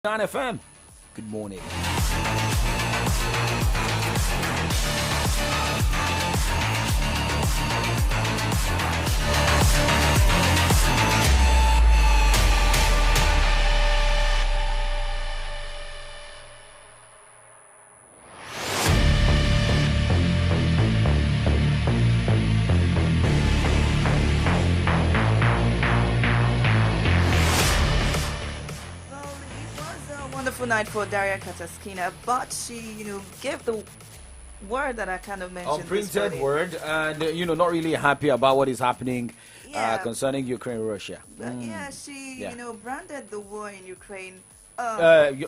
FM. Good morning. Night for Daria Kataskina, but she, gave the word that I kind of mentioned. Printed word, and not really happy about what is happening concerning Ukraine-Russia. Yeah, she, branded the war in Ukraine. We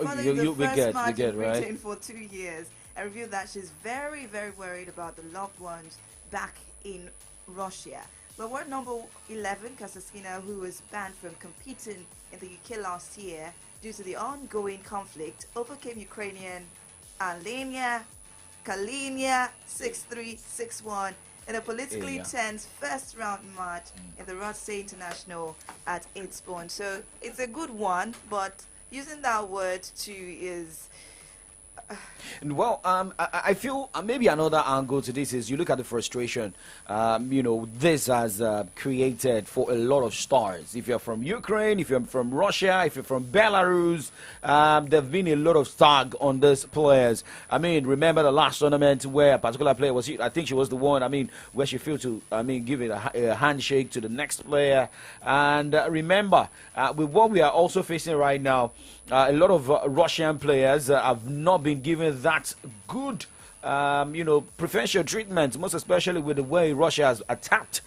get right for 2 years, and revealed that she's very, very worried about the loved ones back in Russia. But word number 11, Kataskina, who was banned from competing in the UK last year due to the ongoing conflict, overcame Ukrainian Alenia Kalinia 6-3, 6-1 in a politically tense first round match in the Rothsay International at Eastbourne. So it's a good one, but using that word too is... Well, I feel maybe another angle to this is you look at the frustration, this has created for a lot of stars. If you're from Ukraine, if you're from Russia, if you're from Belarus, there have been a lot of tag on these players. I mean, remember the last tournament where a particular player was, I think she was the one, where she failed to, give it a handshake to the next player. And remember, with what we are also facing right now, a lot of Russian players have not been given that good, preferential treatment, most especially with the way Russia has attacked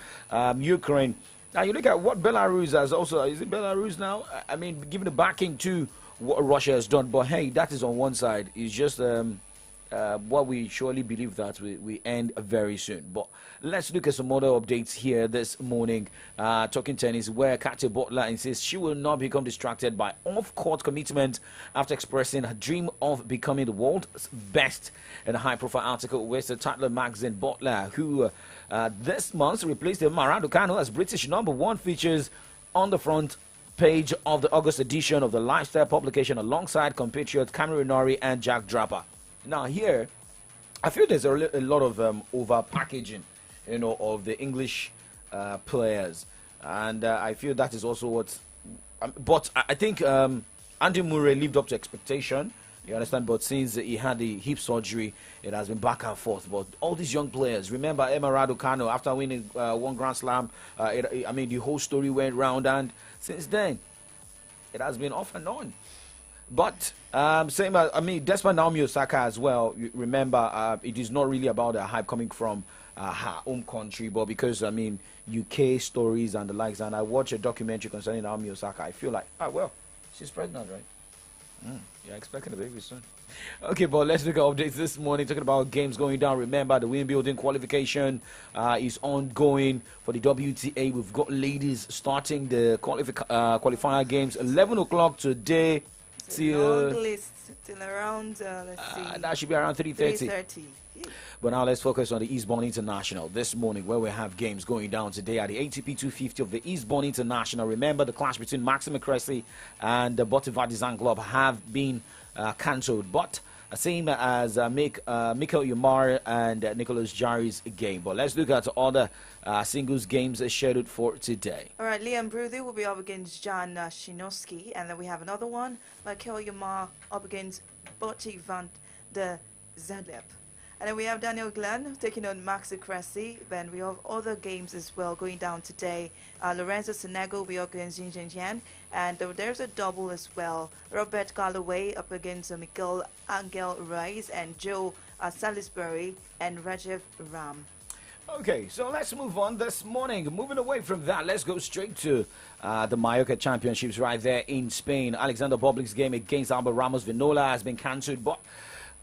Ukraine. Now, you look at what Belarus has also, is it Belarus now? Given the backing to what Russia has done. But hey, that is on one side. It's just what we surely believe that we end very soon. But let's look at some other updates here this morning. Talking tennis, where Katia Butler insists she will not become distracted by off-court commitment after expressing her dream of becoming the world's best. In a high-profile article with the Tatler magazine, Butler, who this month replaced Emma Raducanu as British #1, features on the front page of the August edition of the lifestyle publication alongside compatriot Cameron Norrie and Jack Draper. Now here, I feel there's a lot of over-packaging, of the English players. And I feel that is also what... but I think Andy Murray lived up to expectation, you understand? But since he had the hip surgery, it has been back and forth. But all these young players, remember Emma Raducanu, after winning one Grand Slam, the whole story went round. And since then, it has been off and on. But despite Naomi Osaka as well, you remember, it is not really about the hype coming from her home country, but because, UK stories and the likes. And I watched a documentary concerning Naomi Osaka. I feel like, she's pregnant, right? You're expecting a baby soon. Okay, but let's look at updates this morning, talking about games going down. Remember, the Wimbledon qualification is ongoing for the WTA. We've got ladies starting the qualifier games 11 o'clock today. Till around, that should be around 3:30. But now let's focus on the Eastbourne International this morning, where we have games going down today at the ATP 250 of the Eastbourne International. Remember, the clash between Maxime Cressy and the Botivar Design Club have been cancelled, but same as Mikel Umar and Nicholas Jarry's game. But let's look at other singles games scheduled for today. All right, Liam Bruthy will be up against Jan Shinovsky, and then we have another one, Mikel Umar up against Botti van der Zandep. And then we have Daniel Glenn taking on Maxi Cressy. Then we have other games as well going down today. Lorenzo Sonego will be up against Jin Jin Yan. And there's a double as well. Robert Galloway up against Miguel Angel Ruiz and Joe Salisbury and Rajev Ram. Okay, so let's move on this morning. Moving away from that, let's go straight to the Mallorca Championships right there in Spain. Alexander Bublik's game against Albert Ramos Vinola has been cancelled, but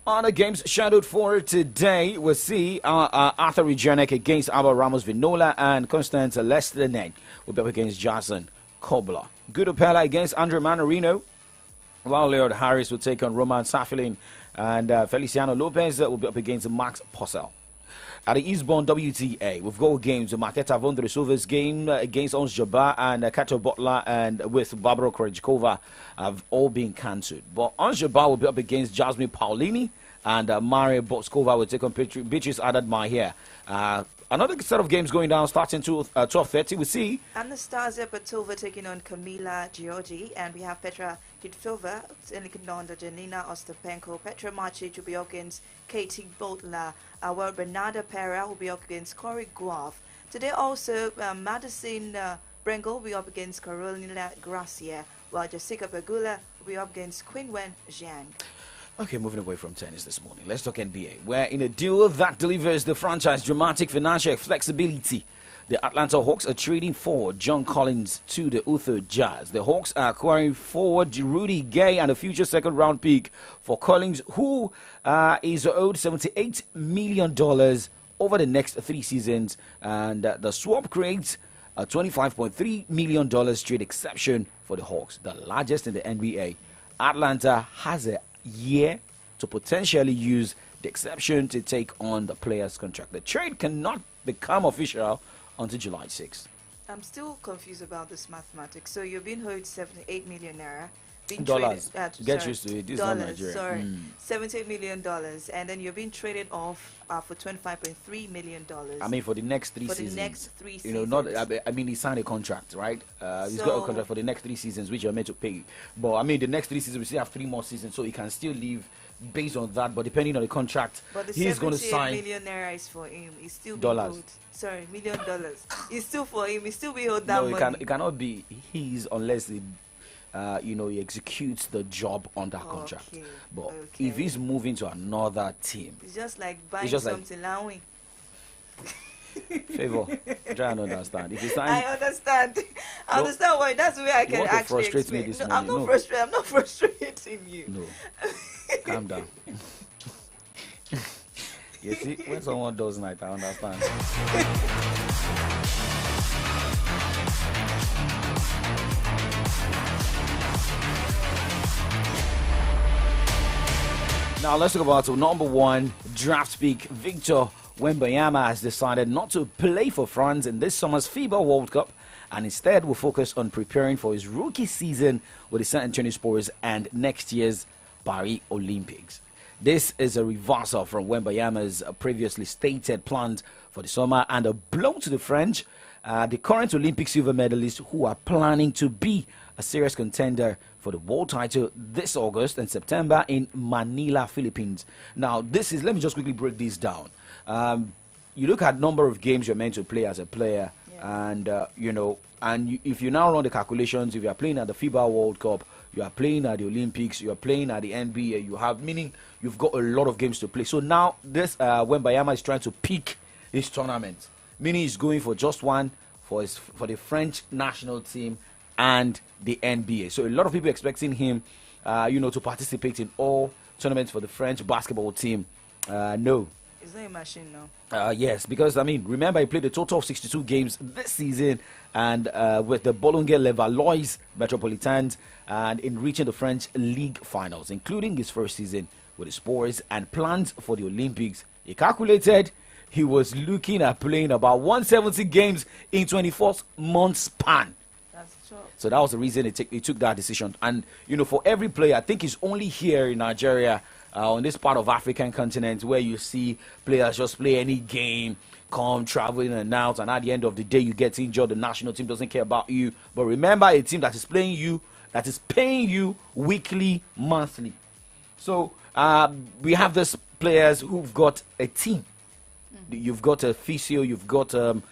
other games scheduled for today, we'll see Arthur Rejanek against Albert Ramos Vinola, and Constance Lestenet will be up against Jason Kobler. Guido Pella against Andre Manorino, while Leod Harris will take on Roman Safilin, and Feliciano Lopez will be up against Max Possel. At the Eastbourne WTA, we've got games. Marketa Vondrousova's game against Ons Jabeur and Kato Butler and with Barbara Krejcikova have all been cancelled. But Ons Jabeur will be up against Jasmine Paolini and Maria Botskova will take on Beatrice Haddad-Maher. Another set of games going down starting to 12:30. We see Anastasia Petova taking on Camila Giorgi, and we have Petra Kvitova taking on Janina Ostapenko. Petra Marcic will be up against Katie Butler. While Bernarda Pera will be up against Corey Guaf. Today also, Madison Brengel will be up against Carolina Gracia, while Jessica Pegula will be up against Qinwen Zhang. Okay, moving away from tennis this morning, let's talk NBA. Where in a deal that delivers the franchise dramatic financial flexibility, the Atlanta Hawks are trading forward John Collins to the Utah Jazz. The Hawks are acquiring forward Rudy Gay and a future second-round pick for Collins, who is owed $78 million over the next 3 seasons. And the swap creates a $25.3 million trade exception for the Hawks, the largest in the NBA. Atlanta has a year to potentially use the exception to take on the player's contract. The trade cannot become official until July 6th. I'm still confused about this mathematics. So you're being owed 78 million naira. Dollars. Get used to it. This is not dollars, Nigeria. sorry. $78 million. And then you're being traded off for $25.3 million. I mean, for the next 3 seasons. For the next 3 seasons. You know, not. I mean, he signed a contract, right? He's got a contract for the next 3 seasons, which you're meant to pay. But I mean, the next 3 seasons, we still have 3 more seasons, so he can still leave based on that. But depending on the contract, but the he's going to sign. $78 million naira is for him. He's still Dollars. owed. Sorry, $1 million. It's still for him. He still be owed that money. It cannot be his unless he. He executes the job on that contract. But if he's moving to another team, it's just like buying something allowing. Favor, try and understand. If you sign, I understand. I understand why. That's the way I can actually frustrate explain. me this no, morning. I'm not frustrated. I'm not frustrating you. No, calm down. You see, when someone does night, I understand. Now let's talk about number 1 draft pick Victor Wembanyama has decided not to play for France in this summer's FIBA World Cup and instead will focus on preparing for his rookie season with the San Antonio Spurs and next year's Paris Olympics. This is a reversal from Wembanyama's previously stated plans for the summer and a blow to the French, the current Olympic silver medalists who are planning to be a serious contender for the world title this August and September in Manila, Philippines. Now, let me just quickly break this down. You look at number of games you're meant to play as a player, and if you now run the calculations, if you are playing at the FIBA World Cup, you are playing at the Olympics, you are playing at the NBA, meaning you've got a lot of games to play. So now this Wembanyama is trying to pick his tournament, meaning he's going for just one for the French national team and the NBA. So a lot of people expecting him, to participate in all tournaments for the French basketball team. No. It's not a machine now. Yes, because, remember he played a total of 62 games this season and with the Boulogne-Levallois Metropolitans and in reaching the French League finals, including his first season with the Spurs and plans for the Olympics. He calculated he was looking at playing about 170 games in 24-month span. That's true. So that was the reason he took that decision. And, for every player, I think it's only here in Nigeria, on this part of African continent, where you see players just play any game, come traveling and out, and at the end of the day, you get injured. The national team doesn't care about you. But remember, a team that is playing you, that is paying you weekly, monthly. So we have these players who've got a team. You've got a physio, you've got a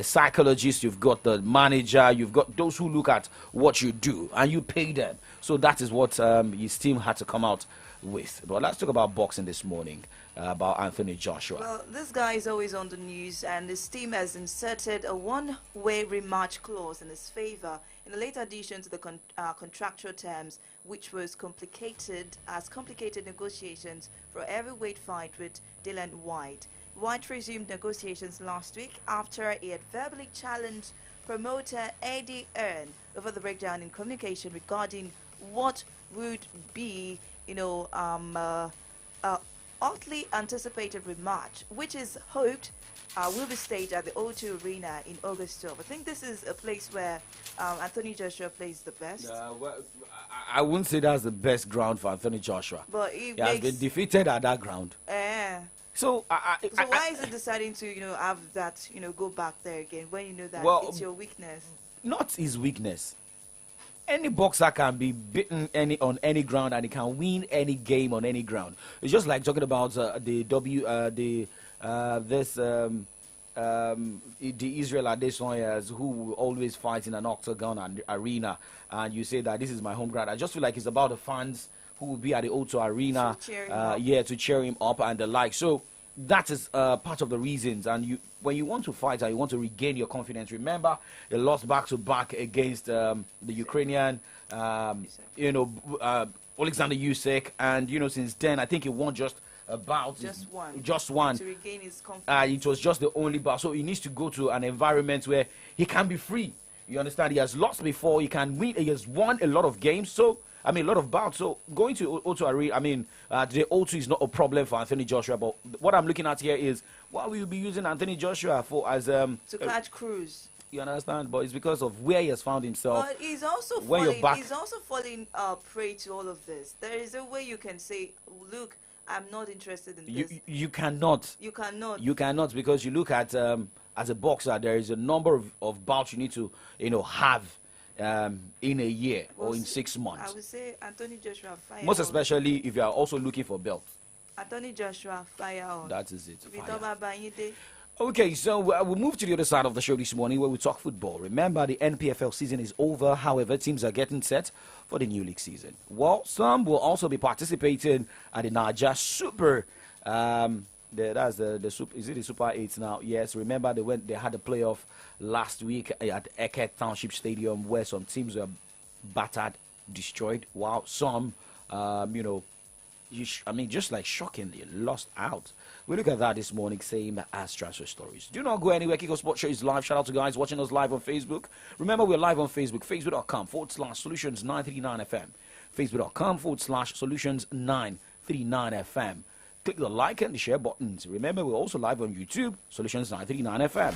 psychologist, you've got the manager, you've got those who look at what you do, and you pay them. So that is what his team had to come out with. But let's talk about boxing this morning, about Anthony Joshua. Well, this guy is always on the news, and his team has inserted a one-way rematch clause in his favor in a late addition to the contractual terms, which was complicated negotiations for a heavyweight fight with Dylan White. White resumed negotiations last week after he had verbally challenged promoter Eddie Earn over the breakdown in communication regarding what would be, hotly anticipated rematch, which is hoped will be staged at the O2 Arena in August 12. I think this is a place where Anthony Joshua plays the best. Well, I wouldn't say that's the best ground for Anthony Joshua. But he has been defeated at that ground. So why is it deciding to have that go back there again when you know that it's your weakness? Not his weakness. Any boxer can be beaten on any ground, and he can win any game on any ground. It's just like talking about the Israel Adesanyas, who will always fight in an octagon and arena, and you say that this is my home ground. I just feel like it's about the fans who will be at the O2 Arena, to cheer him up and the like. So that is part of the reasons. And when you want to fight and you want to regain your confidence, remember they lost back to back against the Ukrainian, Alexander Usyk, and since then I think he won just one to regain his confidence. It was just the only bout, so he needs to go to an environment where he can be free. You understand? He has lost before, he can win. He has won a lot of games, a lot of bouts. So going to O2 Arena, the O2 is not a problem for Anthony Joshua. But what I'm looking at here is what will you be using Anthony Joshua for as to catch cruise. You understand? But it's because of where he has found himself. But he's also falling prey to all of this. There is a way you can say, look, I'm not interested in this. You cannot. You cannot. You cannot, because you look at as a boxer, there is a number of bouts you need to have in a year or in 6 months. I would say Anthony Joshua fire. Most especially if you are also looking for belt. Anthony Joshua fire on. That is it. Fire. Okay, so we'll move to the other side of the show this morning where we talk football. Remember, the NPFL season is over. However, teams are getting set for the new league season. Well, some will also be participating at the Naija Super. That's the Super. Is it the Super 8 now? Yes. Remember, they had a playoff last week at Eket Township Stadium where some teams were battered, destroyed, while some, just like shockingly lost out. We look at that this morning, same as transfer stories. Do not go anywhere. Kiko Sports Show is live. Shout out to guys watching us live on Facebook. Remember, we're live on Facebook, facebook.com/Solutions939FM. Facebook.com/Solutions939FM. Click the like and the share buttons. Remember, we're also live on YouTube, Solutions939FM.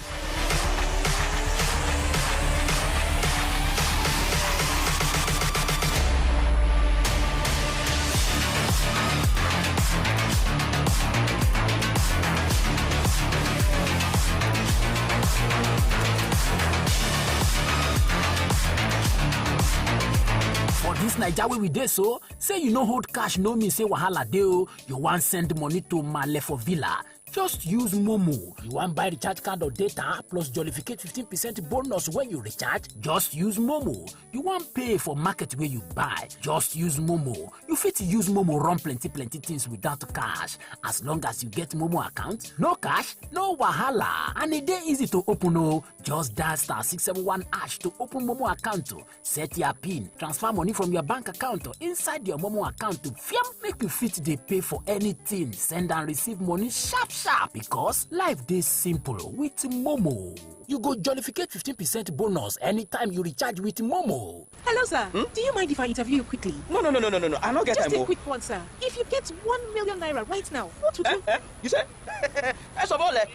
Naija wey we dey so say you no hold cash no mean say wahala dey o. You wan send money to Male for Villa, just use Momo. You wan buy recharge card or data plus jollificate 15% bonus when you recharge, just use Momo. You wan pay for market where you buy, just use Momo. You fit use Momo run plenty things without cash. As long as you get Momo account, no cash, no wahala. And e dey easy to open o. Just dial *671# to open Momo account. Set your PIN, transfer money from your bank account inside your Momo account to make you fit dey pay for anything, send and receive money sharp because life dey simple with Momo. You go jollificate 15% bonus anytime you recharge with Momo. Hello, sir. Do you mind if I interview you quickly? No. I don't get time. Just a quick one, sir. If you get 1 million naira right now, what would you? You say? First of all, I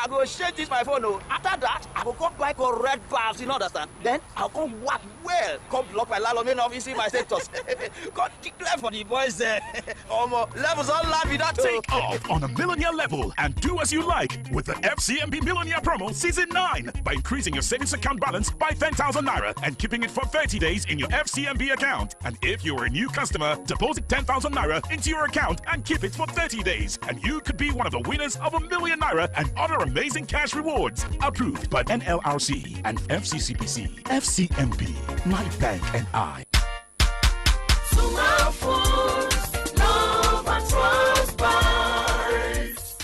go change this my phone. After that, I go come buy correct bars, you understand? Then I'll come work well. Come block my landlord office, see my status. Come declare for the boys there. Levels all live with that. Take off on a millionaire level and do as you like with the FCMB Millionaire Promo Season 9 by increasing your savings account balance by 10,000 naira and keeping it for 30 days in your FCMB account. And if you're a new customer, deposit 10,000 naira into your account and keep it for 30 days. And you could be one of the winners of ₦1 million and other amazing cash rewards. Approved by NLRC and FCCPC. FCMB, My Bank and I.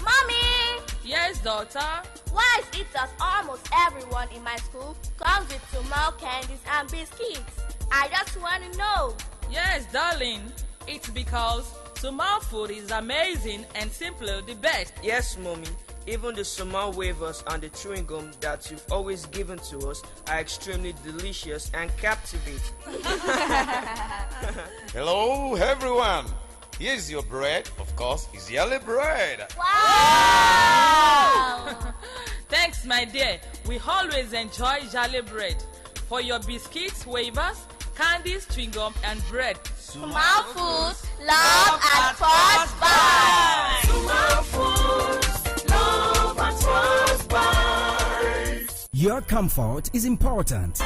Mommy! Yes, daughter? Why is it that almost everyone in my school comes with Sumal candies and biscuits? I just want to know. Yes, darling. It's because Sumal food is amazing and simply the best. Yes, Mommy. Even the Sumal wafers and the chewing gum that you've always given to us are extremely delicious and captivating. Hello, everyone. Here's your bread. Of course, it's yellow bread. Wow! Thanks, my dear. We always enjoy Jolly bread. For your biscuits, wafers, candies, chewing gum, and bread. Small foods, love at first bite. Small foods, love at first bite. Your comfort is important.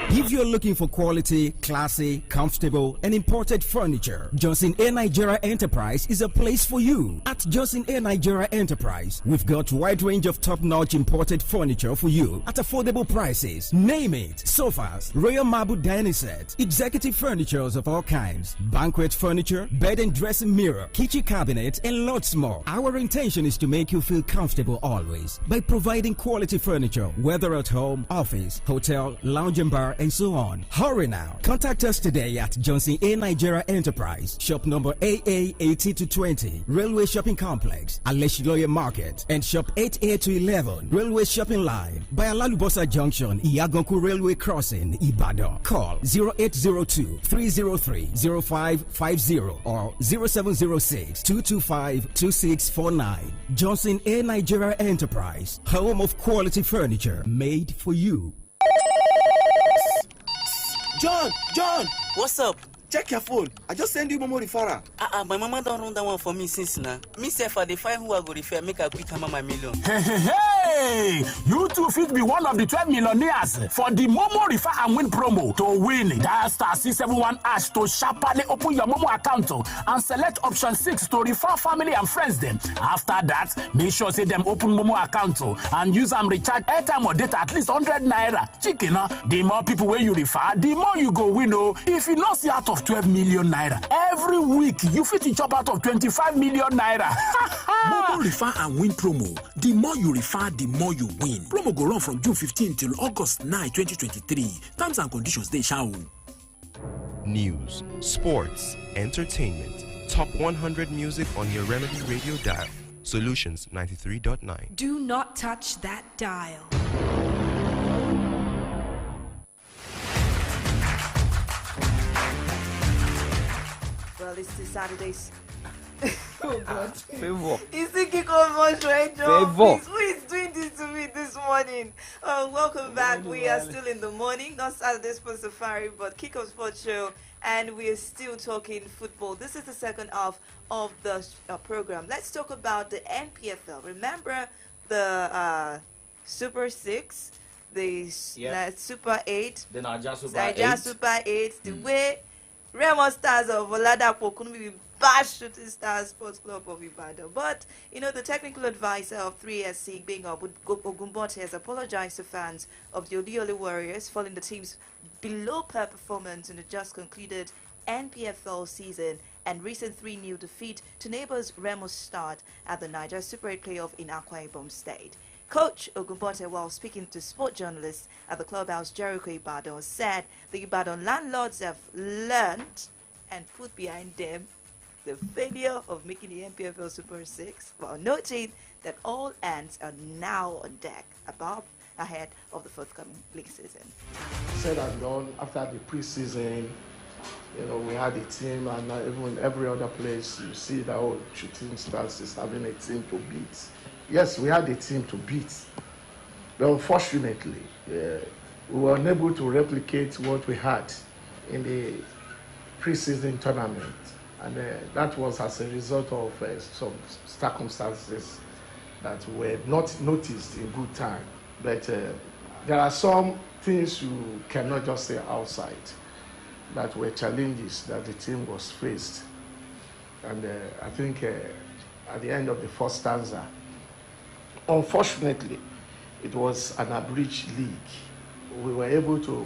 If you're looking for quality, classy, comfortable, and imported furniture, Johnson A. Nigeria Enterprise is a place for you. At Johnson A. Nigeria Enterprise, we've got a wide range of top-notch imported furniture for you at affordable prices. Name it: sofas, royal marble dining set, executive furnitures of all kinds, banquet furniture, bed and dressing mirror, kitchen cabinet, and lots more. Our intention is to make you feel comfortable always by providing quality furniture, whether at home, office, hotel, lounge and bar, and so on. Hurry now. Contact us today at Johnson A. Nigeria Enterprise, shop number AA 80-20, Railway Shopping Complex, Aleshiloye Market, and shop 8A-11, Railway Shopping Line, by Alalubosa Junction, Iyagonku Railway Crossing, Ibadan. Call 0802-303-0550 or 0706-225-2649. Johnson A. Nigeria Enterprise, home of quality furniture made for you. John, what's up? Check your phone. I just send you Momo referral. My mama don't run that one for me since now. Me say for the find who I go refer, make a quick hammer my million. Hey! You too fit be one of the 12 millionaires for the Momo Refer and Win promo. To win, dial *671# to sharply open your Momo account and select option 6 to refer family and friends them. After that, make sure say them open Momo account and use them recharge airtime or data at least 100 naira. Chicken, the more people where you refer, the more you go win. If you not see out of 12 million naira every week, you fit chop out of 25 million naira. Momo Refer and Win promo. The more you refer, the more you win. Promo go run from June 15 till August 9, 2023. Terms and conditions they shall. News, sports, entertainment. Top 100 music on your Remedy Radio dial. Solutions 93.9. Do not touch that dial. Well, it's the Saturdays. Oh God. Favor. Is the kickoff much right, Joe? Please, who is doing this to me this morning? Welcome back. We are still in the morning, not Saturday Sports Safari, but Kickoff Sports Show, and we are still talking football. This is the second half of the program. Let's talk about the NPFL. Remember the Super 6, the Super 8, the Niger Super 8, the way Remo Stars of Oladapo couldn't be bashed Shooting Stars Sports Club of Ibadan. But, the technical advisor of 3SC, being Ogunbote, has apologized to fans of the Oliole Warriors following the team's below-par performance in the just concluded NPFL season and recent 3-0 defeat to neighbors Remo Stars at the Niger Super 8 playoff in Akwa Ibom State. Coach Ogunbote, while speaking to sport journalists at the clubhouse Jericho Ibadan, said the Ibadan landlords have learned and put behind them the failure of making the NPFL Super 6, while noting that all hands are now on deck ahead of the forthcoming league season. Said and done. After the preseason, we had a team, and even every other place you see that Shooting Stars is having a team to beat. Yes, we had a team to beat, but unfortunately, we were unable to replicate what we had in the preseason tournament, and that was as a result of some circumstances that were not noticed in good time. But there are some things you cannot just say outside that were challenges that the team was faced, and I think at the end of the first stanza, unfortunately, it was an abridged league. We were able to,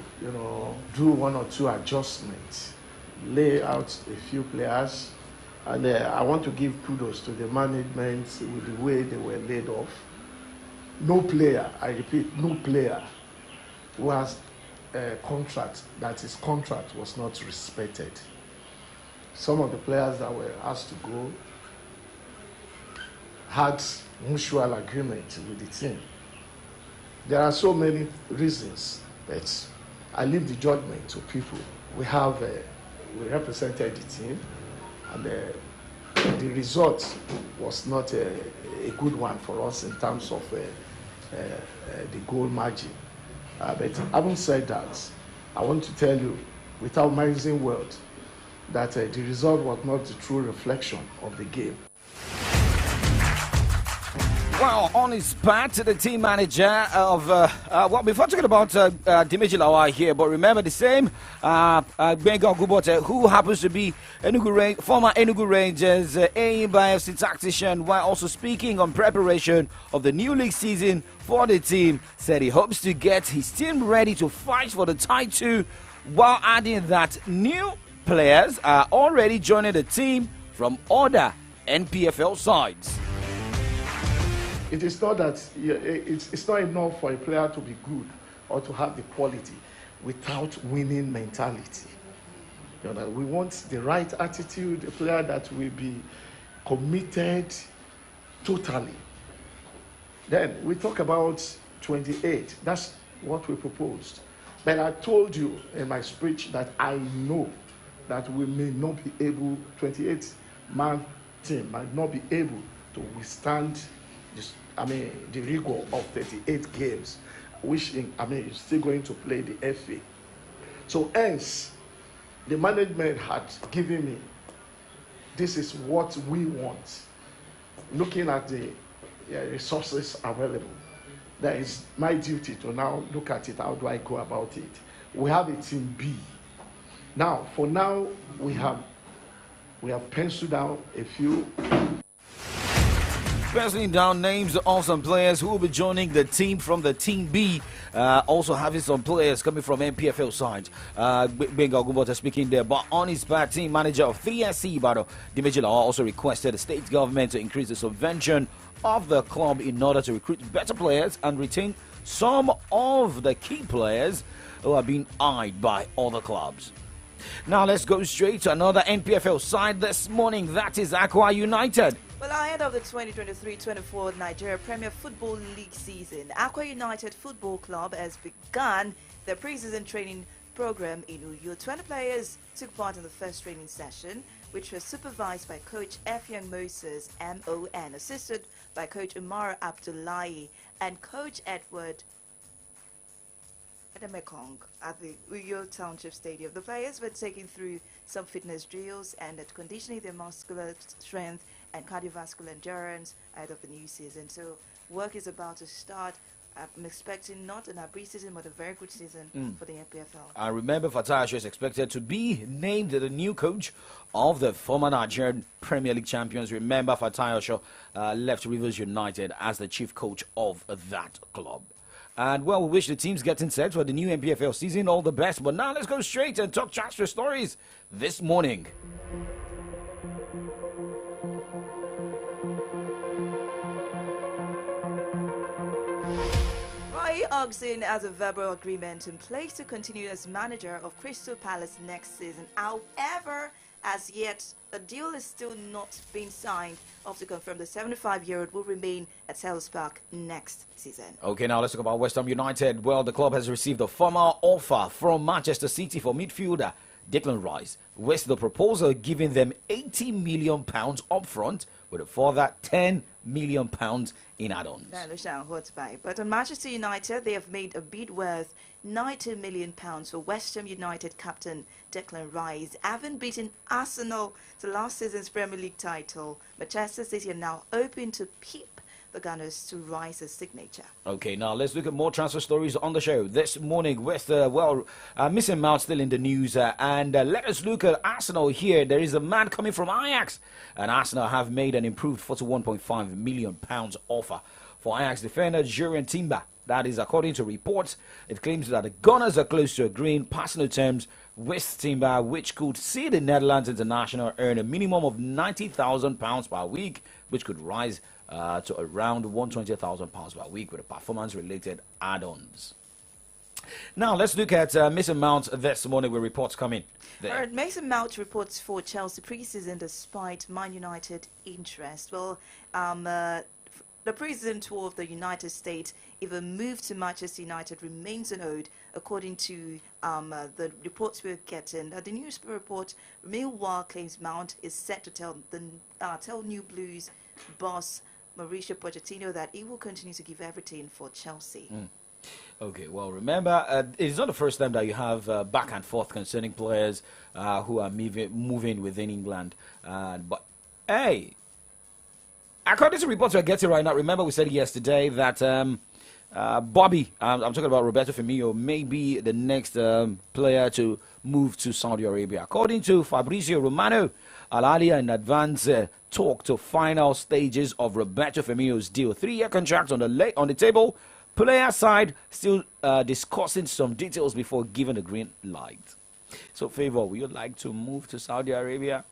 do one or two adjustments, lay out a few players, and I want to give kudos to the management with the way they were laid off. No player, I repeat, no player who has a contract that his contract was not respected. Some of the players that were asked to go had mutual agreement with the team. There are so many reasons, but I leave the judgment to people. We represented the team, and the result was not a good one for us in terms of the goal margin. But having said that, I want to tell you, without minusing words, that the result was not the true reflection of the game. Well, on his part, the team manager of, before talking about Dimeji Lawal here, but remember the same, Benga Gubote, who happens to be former Enugu Rangers, Enyimba FC tactician, while also speaking on preparation of the new league season for the team, said he hopes to get his team ready to fight for the title, while adding that new players are already joining the team from other NPFL sides. It is not that it's not enough for a player to be good or to have the quality without winning mentality. You know, we want the right attitude, a player that will be committed totally. Then we talk about 28. That's what we proposed. But I told you in my speech that I know that we may not be able, 28-man team might not be able to withstand the rigor of 38 games, which is still going to play the FA. So hence, the management had given me, this is what we want. Looking at the resources available, that is my duty to now look at it. How do I go about it? We have a team B. Now, for now, we have penciled down a few. Penciling down names of some players who will be joining the team from the Team B. Also having some players coming from NPFL side. Benga Gumbota speaking there. But on his part, team manager of 3SC Ibadan, Dimeji Lawal, also requested the state government to increase the subvention of the club in order to recruit better players and retain some of the key players who are being eyed by other clubs. Now let's go straight to another NPFL side this morning. That is Aqua United. Well, ahead of the 2023-24 Nigeria Premier Football League season, Aqua United Football Club has begun their pre-season training program in Uyo. 20 players took part in the first training session, which was supervised by Coach Effiong Moses, MON, assisted by Coach Umar Abdullahi and Coach Edward Edemekong at the Uyo Township Stadium. The players were taken through some fitness drills and at conditioning their muscular strength and cardiovascular endurance ahead of the new season. So work is about to start. I'm expecting not an abri season, but a very good season for the NPFL. I remember Fatai is expected to be named the new coach of the former Nigerian Premier League champions. Remember, Fatai left Rivers United as the chief coach of that club. And well, we wish the teams getting set for the new NPFL season all the best. But now let's go straight and talk transfer stories this morning. Roy Hodgson has a verbal agreement in place to continue as manager of Crystal Palace next season. However, as yet, a deal is still not being signed to confirm the 75-year-old will remain at Selhurst Park next season. Okay, now let's talk about West Ham United. Well, the club has received a formal offer from Manchester City for midfielder Declan Rice, with the proposal giving them £80 million upfront with a further £10 million in add-ons. But on Manchester United, they have made a bid worth £90 million for West Ham United captain Declan Rice. Having beaten Arsenal to last season's Premier League title, Manchester City are now open to peep the Gunners to Rice's signature. Okay, now let's look at more transfer stories on the show this morning with, Mason Mount still in the news. And let us look at Arsenal here. There is a man coming from Ajax, and Arsenal have made an improved £41.5 million offer for Ajax defender Jurriën Timber. That is according to reports. It claims that the Gunners are close to agreeing personal terms with Timber, which could see the Netherlands international earn a minimum of £90,000 per week, which could rise to around £120,000 per week with performance-related add-ons. Now, let's look at Mason Mount this morning with reports coming. All right, Mason Mount reports for Chelsea pre-season despite Man United interest. Well, The preseason tour of the United States, if a move to Manchester United remains on hold, according to the reports we're getting. The newspaper report, meanwhile, claims Mount is set to tell New Blues boss Mauricio Pochettino that he will continue to give everything for Chelsea. Okay, well, remember, it's not the first time that you have back and forth concerning players who are moving within England. But, hey, according to reports we're getting right now, remember we said yesterday that Bobby, I'm talking about Roberto Firmino, may be the next player to move to Saudi Arabia. According to Fabrizio Romano, Al Ahly in advance talk to final stages of Roberto Firmino's deal. 3-year contract on the table. Player side still discussing some details before giving the green light. So, Favor, would you like to move to Saudi Arabia?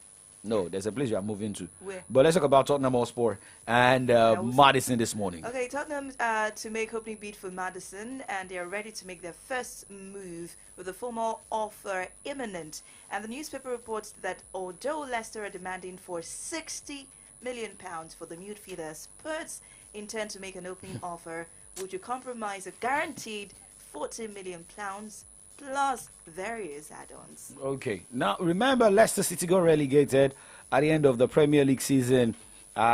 No, there's a place you are moving to. Where? But let's talk about Tottenham Hotspur and Madison this morning. Okay, Tottenham to make opening bid for Madison, and they are ready to make their first move with a formal offer imminent. And the newspaper reports that although Leicester are demanding for £60 million for the midfielder, Spurs intend to make an opening offer. Would you compromise a guaranteed £40 million plus various add-ons? Okay. Now, remember, Leicester City got relegated at the end of the Premier League season,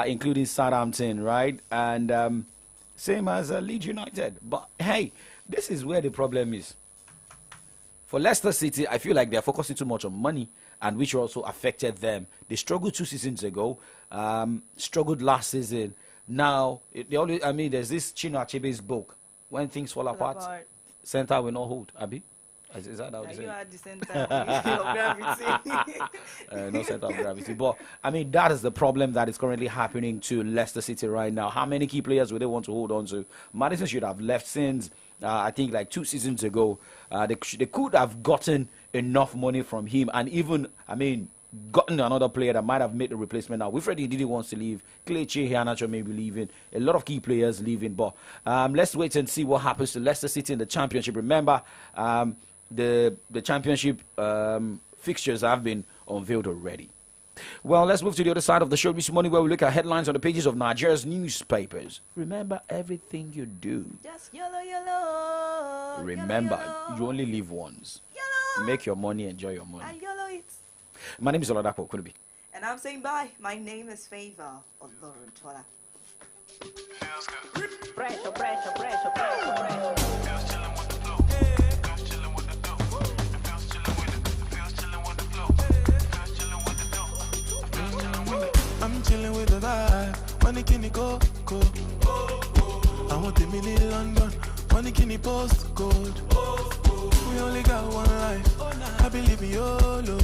including Southampton, right? And same as Leeds United. But, hey, this is where the problem is. For Leicester City, I feel like they're focusing too much on money, and which also affected them. They struggled 2 seasons ago, struggled last season. Now, there's this Chino Achebe's book, When Things Fall Apart, Center Will Not Hold, Abi? Is that how you are the center of gravity. No center of gravity. But, that is the problem that is currently happening to Leicester City right now. How many key players would they want to hold on to? Madison should have left since, I think, like 2 seasons ago. They could have gotten enough money from him and even, gotten another player that might have made the replacement now. Wilfred Ndidi wants to leave. Kelechi Iheanacho may be leaving. A lot of key players leaving. But let's wait and see what happens to Leicester City in the championship. Remember, the championship fixtures have been unveiled already. Well, let's move to the other side of the show this morning where we look at headlines on the pages of Nigeria's newspapers. Remember, everything you do. Just YOLO. Remember, you only live once. YOLO. Make your money, enjoy your money. And YOLO it. My name is Oladapo Kunubi. And I'm saying bye. My name is Favor Oloruntola. I'm chilling with the vibe. Money can go. I want the mini London. Money can post code. We only got one life. I believe in YOLO.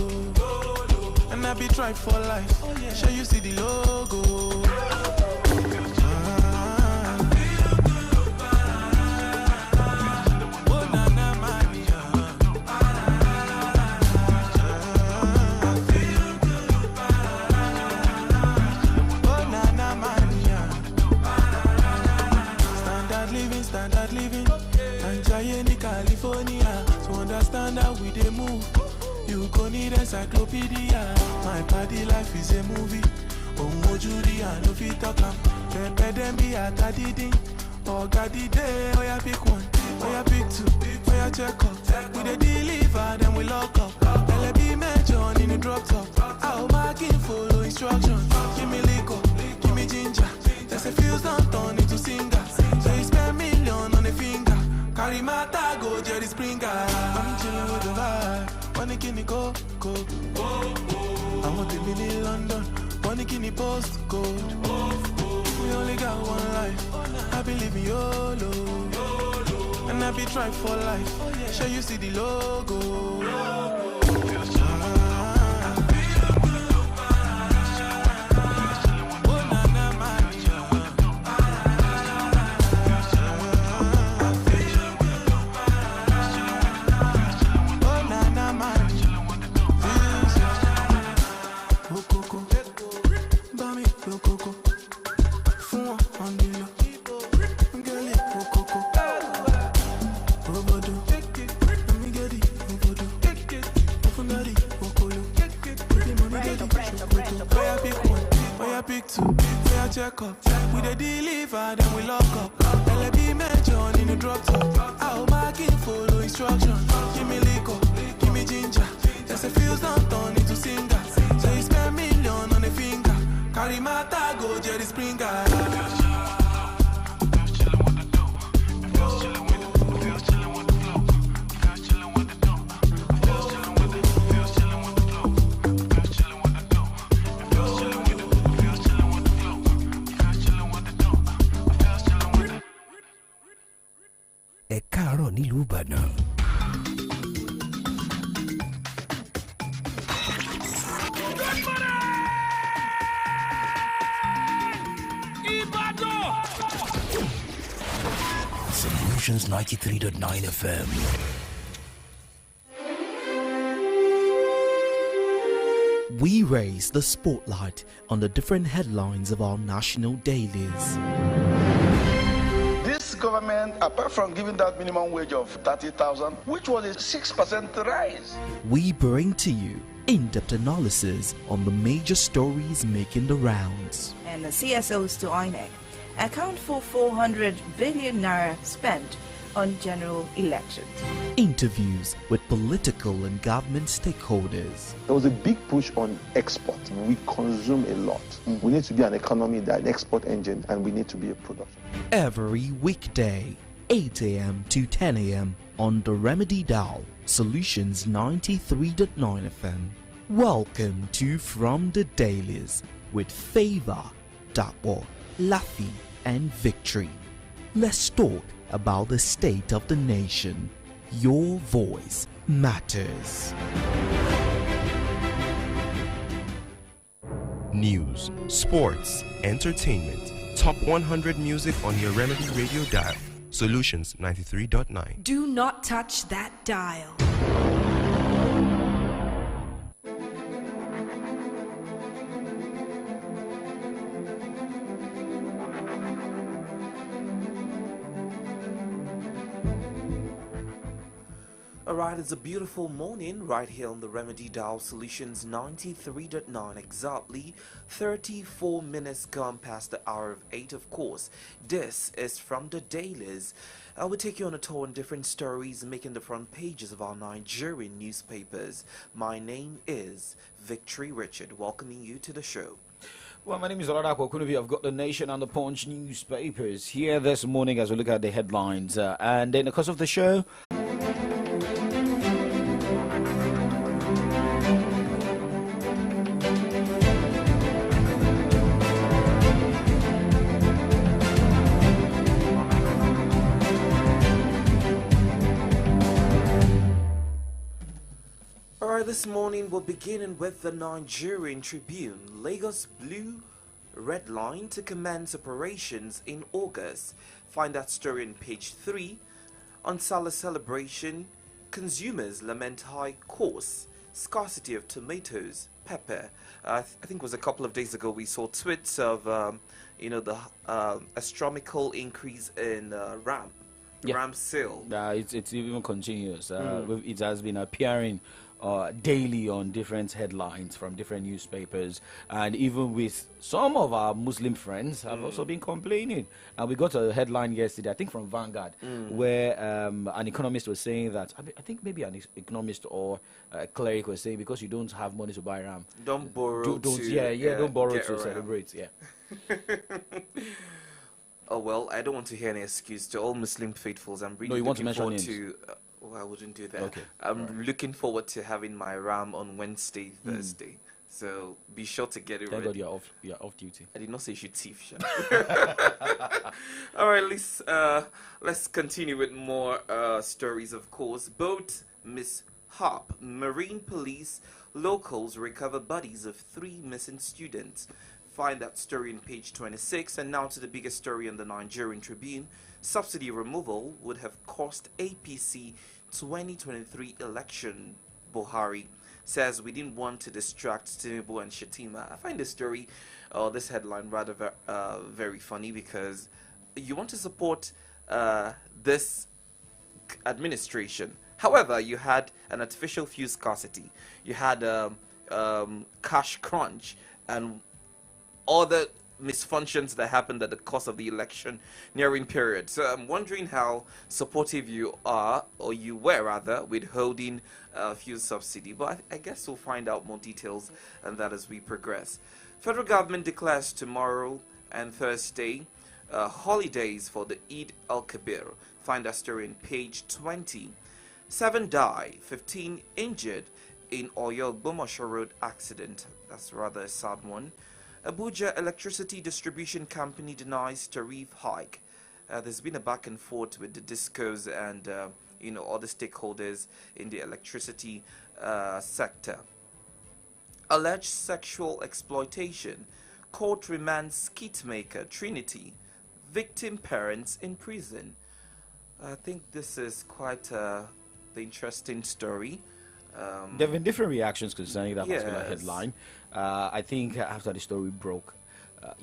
And I be tried for life. Sure you see the logo. Standard living. And Giant California. To understand how we dey move. You go need encyclopedia. My body life is a movie. Oh, Judy, I know fit talk am. Pepe dem be at Adidin. Oh, God, the day. Oh, yeah, pick one. Oh, yeah, pick two. Oh, yeah, check up. We dey deliver, then we lock up. LB mention in the drop top. I'll back in follow instruction. Give me liquor, give me ginger. There's a fuse don't turn into singer. So you spend million on a finger. Carry my tag, go Jerry Springer. I'm chilling with the vibe. Money can go. I want the mini London. Money can post code. We only got one life. I believe in YOLO. And I be tried for life. Sure you see the logo. wanna pick two. We a check up. We the deliver, then we lock up. LB mention in the drop top. I'll mark it, follow instruction. Give me liquor, give me ginger. Just a fuse don't turn into singer. So you spend million on a finger. Carry my tag, go Jerry Springer. Ẹ káàárọ̀ nílùú Ìbàdàn. Solutions 93.9 FM. We raise the spotlight on the different headlines of our national dailies. This government, apart from giving that minimum wage of 30,000, which was a 6% rise. We bring to you in-depth analysis on the major stories making the rounds. And the CSOs to INEC account for 400 billion naira spent on general elections. Interviews with political and government stakeholders. There was a big push on export. We consume a lot. We need to be an economy that an export engine, and we need to be a production. Every weekday, 8 a.m. to 10 a.m. on the Remedy Dial, Solutions 93.9 FM. Welcome to From the Dailies with Favor, Dapo, Laffy, and Victory. Let's talk about the state of the nation. Your voice matters. News, sports, entertainment. Top 100 music on your Remedy Radio dial. Solutions 93.9. Do not touch that dial. Alright, it's a beautiful morning right here on the Remedy Dial Solutions 93.9, exactly 34 minutes gone past the hour of 8, of course. This is From the Dailies. I will take you on a tour on different stories making the front pages of our Nigerian newspapers. My name is Victory Richard, welcoming you to the show. Well, my name is Oladapo Kunubi. I've got the Nation and the Punch newspapers here this morning as we look at the headlines. And in the course of the show... This morning we're beginning with the Nigerian Tribune. Lagos Blue Red Line to commence operations in August. Find that story on page 3. On Salah celebration, consumers lament high costs, scarcity of tomatoes, pepper. I think it was a couple of days ago we saw tweets of the astronomical increase in RAM sale. It's even continuous. It has been appearing daily on different headlines from different newspapers, and even with some of our Muslim friends have also been complaining. And we got a headline yesterday, I think from Vanguard, where an economist was saying that, I think maybe an economist or a cleric was saying, because you don't have money to buy RAM, don't borrow don't borrow to celebrate. Oh well, I don't want to hear any excuse to all Muslim faithfuls. I'm really looking forward to. I wouldn't do that. Okay. I'm looking forward to having my RAM on Wednesday, Thursday. So be sure to get it Thank ready. God you're off duty. I did not say you should thief. All right, let's continue with more stories. Of course, boat mishap. Marine police locals recover bodies of 3 missing students. Find that story on page 26. And now to the biggest story in the Nigerian Tribune. Subsidy removal would have cost APC 2023 election. Buhari says we didn't want to distract Tinubu and Shetima. I find this story, this headline rather very funny, because you want to support this administration. However, you had an artificial fuel scarcity. You had cash crunch, and other misfunctions that happened at the course of the election nearing period. So I'm wondering how supportive you are, or you were rather, with holding fuel subsidy. But I guess we'll find out more details on that as we progress. Federal government declares tomorrow and Thursday holidays for the Eid al-Kabir. Find our story on page 20. 7 die, 15 injured in Oyo Bomosho Road accident. That's rather a sad one. Abuja Electricity Distribution Company denies tariff hike. There's been a back and forth with the discos and other stakeholders in the electricity sector. Alleged sexual exploitation. Court remands skit maker Trinity. Victim parents in prison. I think this is quite the interesting story. There have been different reactions concerning that particular headline. I think after the story broke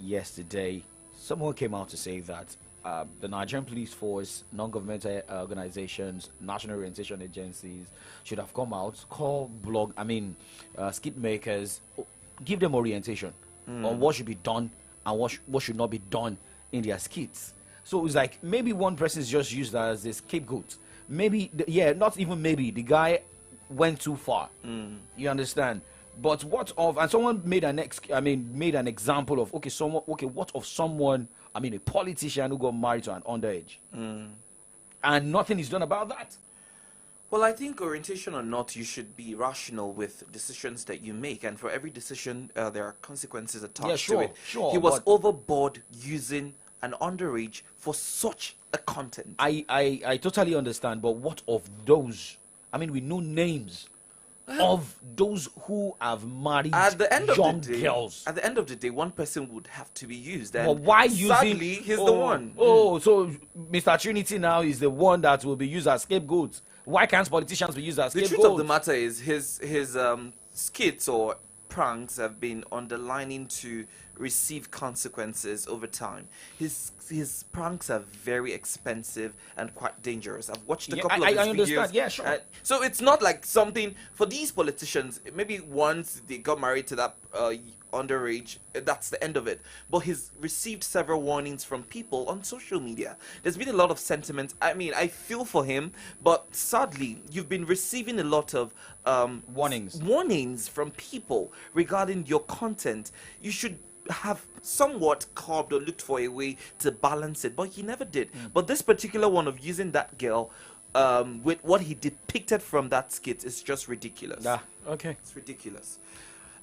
yesterday, someone came out to say that the Nigerian Police Force, non-governmental organizations, national orientation agencies should have come out, call skit makers, give them orientation on what should be done and what should not be done in their skits. So it's like maybe one person is just used as a scapegoat. Maybe, not even maybe, the guy went too far. You understand? But what of, and someone made an example of, what of someone, a politician who got married to an underage, and nothing is done about that. Well, I think orientation or not, you should be rational with decisions that you make, and for every decision, there are consequences attached to it. Sure, he was overboard using an underage for such a content. I totally understand, but what of those? We know names of those who have married young girls. At the end of the day, one person would have to be used. And but why using? Sadly, he's the one. So Mr. Trinity now is the one that will be used as scapegoat. Why can't politicians be used as scapegoats? The truth of the matter is his skits or pranks have been underlining to receive consequences over time. His pranks are very expensive and quite dangerous. I've watched a couple of his videos. Understand. Yeah, sure. So it's not like something for these politicians. Maybe once they got married to that underage, that's the end of it. But he's received several warnings from people on social media. There's been a lot of sentiment. I feel for him, but sadly, you've been receiving a lot of warnings from people regarding your content. You should have somewhat curbed or looked for a way to balance it, but he never did. But this particular one of using that girl with what he depicted from that skit is just ridiculous. Okay. It's ridiculous.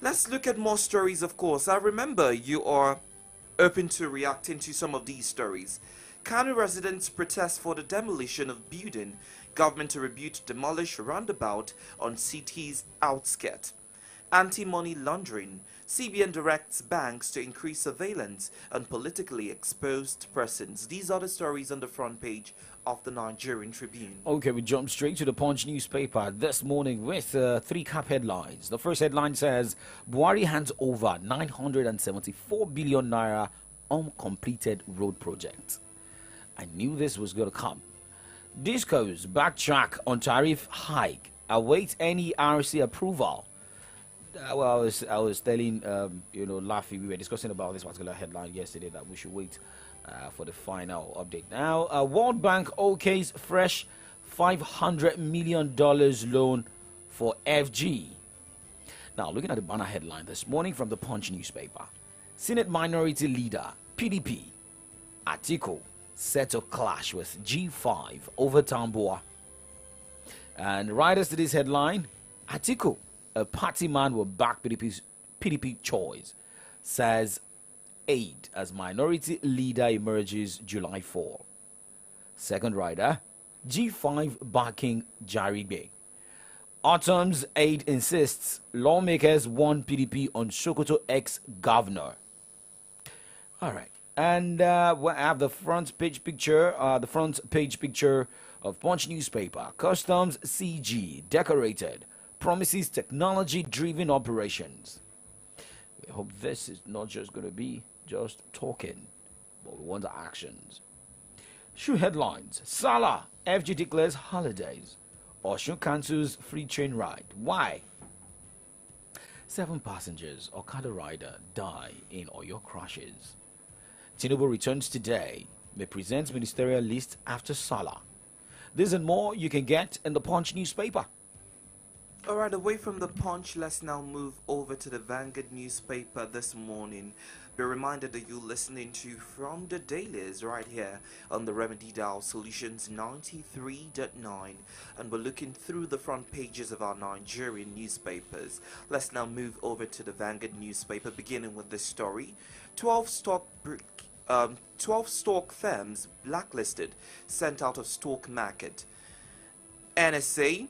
Let's look at more stories, of course. I remember you are open to reacting to some of these stories. Kano residents protest for the demolition of building. Government to demolish roundabout on city's outskirts. Anti-money laundering. CBN directs banks to increase surveillance on politically exposed persons. These are the stories on the front page of the Nigerian Tribune. Okay, we jump straight to the Punch newspaper this morning with 3 cap headlines. The first headline says, Buhari hands over 974 billion naira uncompleted road project. I knew this was going to come. Discos backtrack on tariff hike. Await any RC approval. I was telling, Laffy, we were discussing about this particular headline yesterday that we should wait for the final update. Now, World Bank OK's fresh $500 million loan for FG. Now, looking at the banner headline this morning from the Punch newspaper, Senate Minority Leader, PDP, Atiku, set to clash with G5 over Tambuwa. And writers to this headline, Atiku, a party man will back PDP choice, says aid as minority leader emerges July 4. Second rider, G5 backing Jaribe. Autumn's aid insists lawmakers want PDP on Sokoto ex-governor. All right. And we have the front page picture of Punch newspaper. Customs CG decorated. Promises technology-driven operations. We hope this is not just going to be just talking, but we want the actions. Shoe headlines. Salah, FG declares holidays. Osun cancels free train ride. Why? 7 passengers, Okada rider, die in Oyo crashes. Tinubu returns today, may present ministerial list after Salah. This and more you can get in the Punch newspaper. Alright, away from the Punch, let's now move over to the Vanguard newspaper this morning. Be reminded that you're listening to From the Dailies right here on the Remedy Dial Solutions 93.9, and we're looking through the front pages of our Nigerian newspapers. Let's now move over to the Vanguard newspaper, beginning with this story. 12 stock firms blacklisted, sent out of stock market. NSA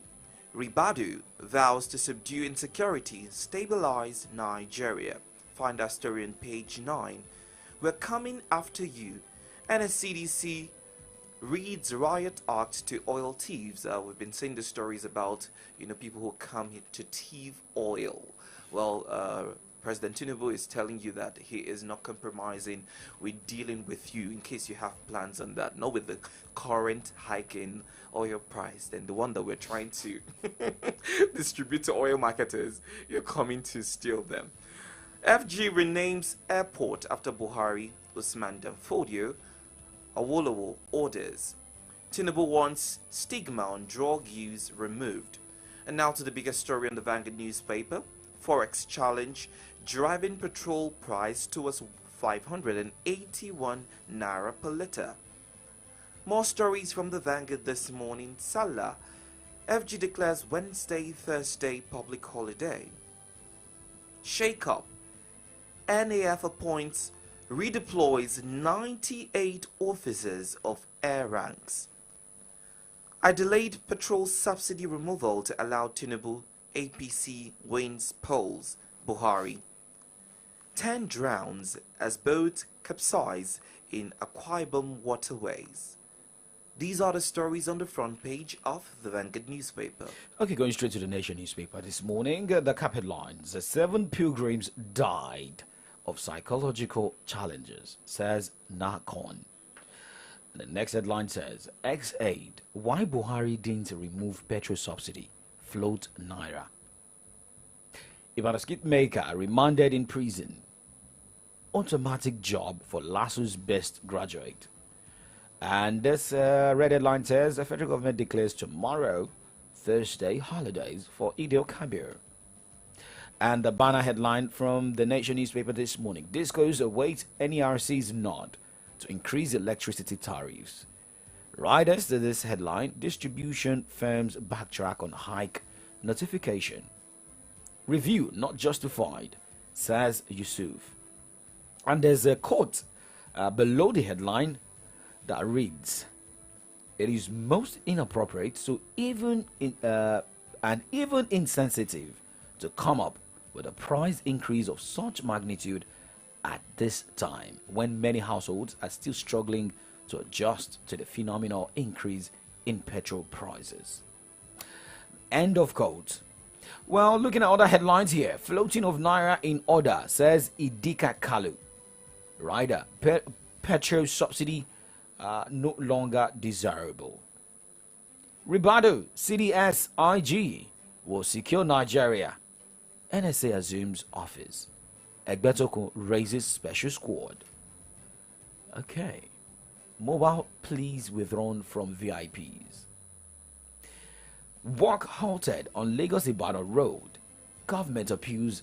Ribadu vows to subdue insecurity, stabilize Nigeria. Find our story on page 9. We're coming after you. NSCDC reads riot act to oil thieves. We've been seeing the stories about, people who come here to thieve oil. Well, President Tinubu is telling you that he is not compromising with dealing with you in case you have plans on that. Not with the current hike in oil price, then the one that we're trying to distribute to oil marketers, you're coming to steal them. FG renames airport after Buhari, Usman Danfodio. Awolowo orders. Tinubu wants stigma on drug use removed. And now to the biggest story on the Vanguard newspaper. Forex challenge, driving petrol price towards 581 naira per litre. More stories from the Vanguard this morning. Salah, FG declares Wednesday, Thursday public holiday. Shake up. NAF appoints, redeploys 98 officers of air ranks. I delayed petrol subsidy removal to allow Tinubu. APC wins polls. Buhari. 10 drowns as boat capsize in Akwa Ibom waterways. These are the stories on the front page of the Vanguard newspaper. Okay, going straight to the Nation newspaper this morning. The cap headlines: 7 pilgrims died of psychological challenges, says NACON. The next headline says, Ex-aid, why Buhari didn't remove petrol subsidy, float naira. Ibadan skit maker remanded in prison. Automatic job for Lasso's best graduate. And this red headline says, the federal government declares tomorrow, Thursday, holidays for Eid al-Kabir. And the banner headline from the Nation newspaper this morning: Discos await NERC's nod to increase electricity tariffs. Riders to this headline: distribution firms backtrack on hike notification. Review not justified, says Yusuf. And there's a quote below the headline that reads, it is most inappropriate and even insensitive to come up with a price increase of such magnitude at this time when many households are still struggling to adjust to the phenomenal increase in petrol prices. End of quote. Well, looking at other headlines here: floating of naira in order, says Idika Kalu. Rider, petrol subsidy no longer desirable. Ribadu, CDS IG will secure Nigeria. NSA assumes office. Egbetokun raises special squad. Okay. Mobile please withdrawn from VIPs. Work halted on Lagos Ibadan Road. Government appeals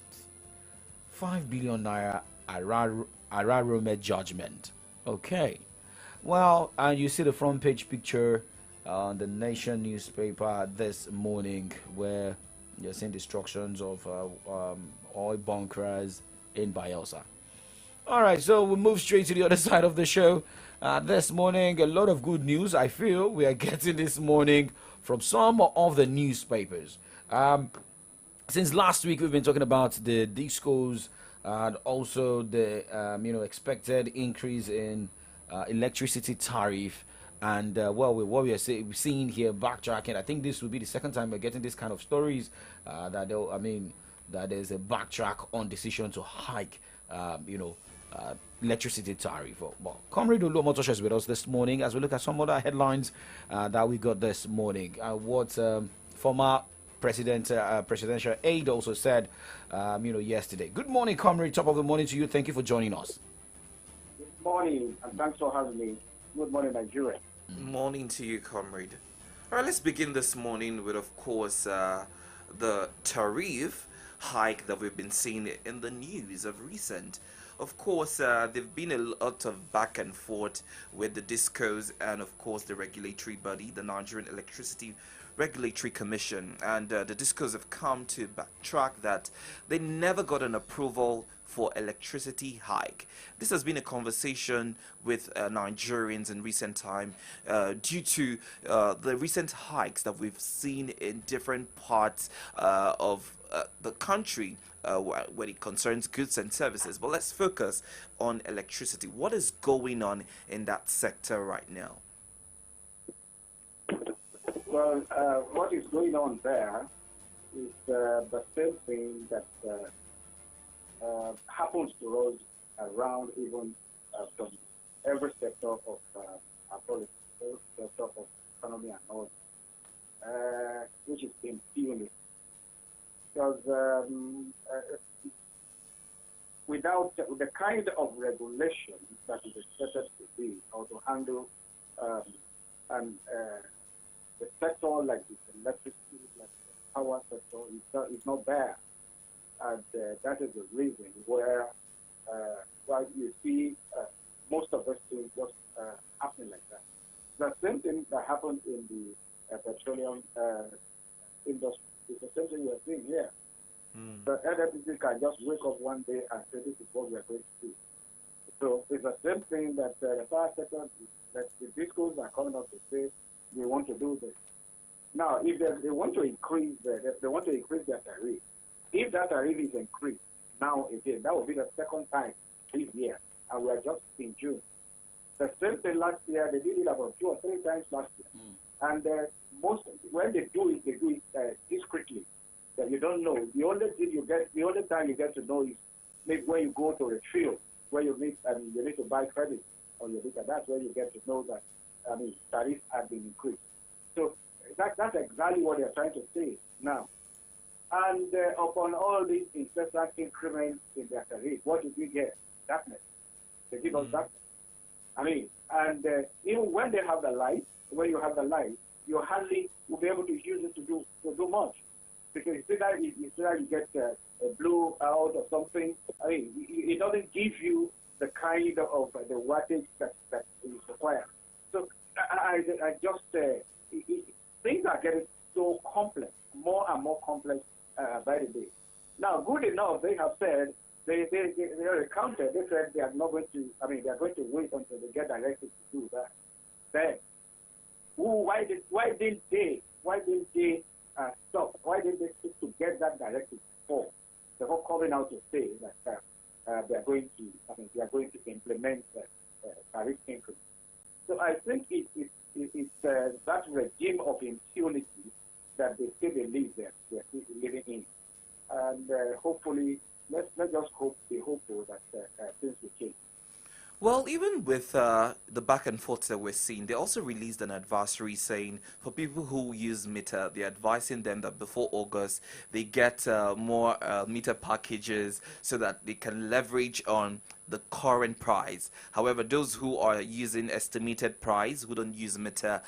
5 billion naira Ararome judgment. Okay. Well, and you see the front page picture on the Nation newspaper this morning where you're seeing destructions of oil bunkers in Bayelsa. All right, so we'll move straight to the other side of the show. This morning, a lot of good news I feel we are getting this morning from some of the newspapers. Since last week, we've been talking about the discos and also the expected increase in electricity tariff. And what we are seeing here, backtracking. I think this will be the second time we're getting this kind of stories that there's a backtrack on decision to hike, electricity tariff. Well, Comrade Olu Motosha is with us this morning as we look at some other headlines that we got this morning. What former presidential aide also said, yesterday. Good morning, comrade. Top of the morning to you. Thank you for joining us. Good morning, and thanks for having me. Good morning, Nigeria. Morning to you, comrade. All right, let's begin this morning with, of course, the tariff hike that we've been seeing in the news of recent. Of course, there've been a lot of back and forth with the DISCOs and, of course, the regulatory body, the Nigerian Electricity Regulatory Commission. And the DISCOs have come to backtrack that they never got an approval for electricity hike. This has been a conversation with Nigerians in recent time due to the recent hikes that we've seen in different parts of the country when it concerns goods and services. But let's focus on electricity. What is going on in that sector right now? Well, what is going on there is the same thing that happens to us around even from every sector of our policy, every sector of economy and all, which is impunity. Because without the kind of regulation that is expected to be or to handle the sector like the electricity, like the power sector, is not there. And that is the reason where you see most of these things just happening like that. The same thing that happened in the petroleum industry is the same thing we are seeing here. The NFDC can just wake up one day and say this is what we are going to do. So it's the same thing that the power sector, that the DISCOs are coming up to say we want to do this. Now, if they want to increase their tariff, if that tariff is increased now again, that will be the second time this year, and we are just in June. The same thing last year, they did it about 2 or 3 times last year. And when they do it discreetly, that you don't know. The only time you get to know is maybe when you go to a field where you need to buy credit on your data. That's where you get to know that tariffs have been increased. So that's exactly what they're trying to say now. And upon all these incessant increments in their tariff, what did we get? Darkness. They give us darkness. And even when they have the light, when you have the light, you hardly will be able to use it to do much. Because it's either you get a blue out or something. It doesn't give you the kind of the wattage that is required. So I just things are getting so complex, more and more complex by the day. Now, good enough, they have said they recounted. They said they are not going to. They are going to wait until they get directed to do that. Then, why didn't they stop? Why didn't they stick to get that directive before? They're all coming out to say that they are going to implement tariff increase. So I think it's that regime of impunity that they still believe that they're still living in, and hopefully let's just be hopeful that things will change. Well, even with the back and forth that we're seeing, they also released an advisory saying for people who use meter, they're advising them that before August, they get more meter packages so that they can leverage on the current price. However, those who are using estimated price, who don't use meter,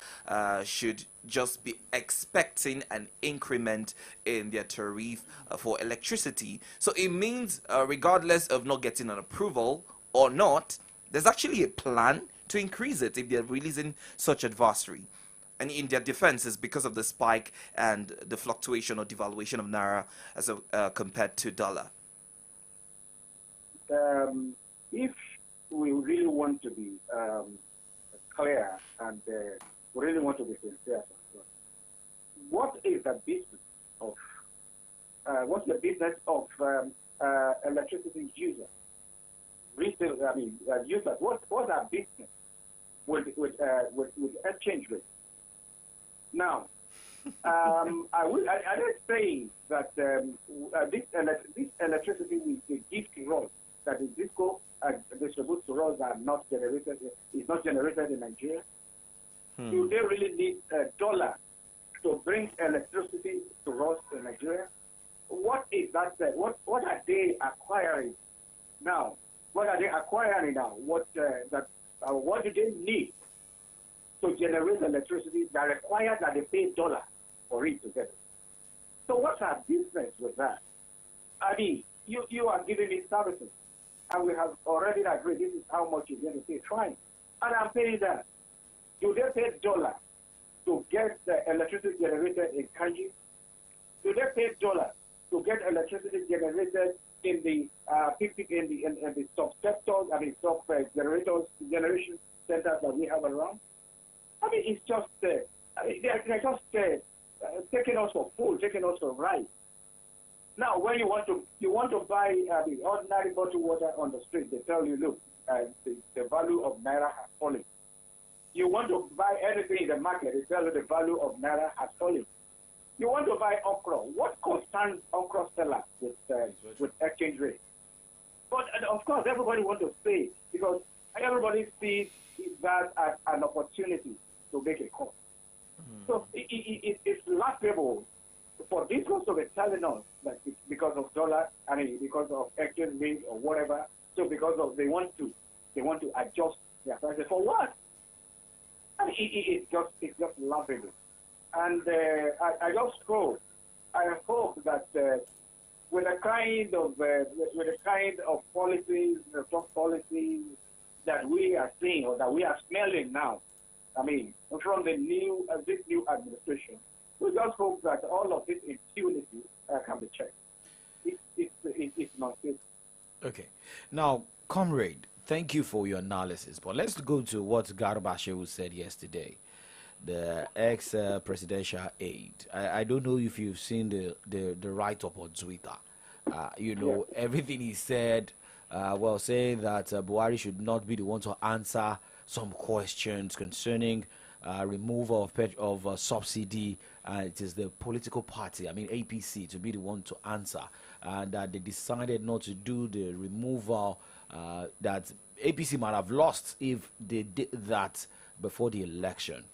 should just be expecting an increment in their tariff for electricity. So it means regardless of not getting an approval or not, there's actually a plan to increase it if they're releasing such advisory. And in their defense, is because of the spike and the fluctuation or devaluation of Naira as compared to dollar. If we really want to be clear and we really want to be sincere, what is the business of electricity users? Retail, users. What's our business with exchange rate? Now, I didn't say that this electricity we give to us, that the DISCO distributes to us, is not generated in Nigeria. Do they really need $1 to bring electricity to us in Nigeria? What is that? What are they acquiring now? What are they acquiring now? What do they need to generate electricity that requires that they pay dollar for it to get it? So what's our business with that? I mean, you are giving me services, and we have already agreed this is how much you're going to pay. Fine. And I'm paying that. Do they pay dollar to get the electricity generated in Kanji? Do they pay dollar to get electricity generated in the sub-sectors, I mean, generation centers that we have around? I mean, it's just, they're just taking us for fool, taking us for right. Now, when you want to buy the ordinary bottled water on the street, they tell you, look, the value of Naira has fallen. You want to buy anything in the market, they tell you the value of Naira has fallen. You want to buy okra. What concerns okra sellers with exchange rate? But of course, everybody wants to pay because everybody sees that as an opportunity to make a cut. So it's laughable for these ones to be telling us that it's because of dollar, I mean, because of exchange rate or whatever. So because of they want to adjust their prices for what? I mean, it's just laughable. And I hope that with the kind of policies, the top policies that we are seeing or that we are smelling now, I mean, from this new administration, we just hope that all of this impunity can be checked. It's not good. Okay. Now, comrade, thank you for your analysis. But let's go to what Garba Shehu said yesterday. The ex-presidential aide. I don't know if you've seen the write-up on Twitter. Everything he said, saying that Buhari should not be the one to answer some questions concerning removal of subsidy. It is the political party, I mean APC, to be the one to answer. And that they decided not to do the removal that APC might have lost if they did that before the election.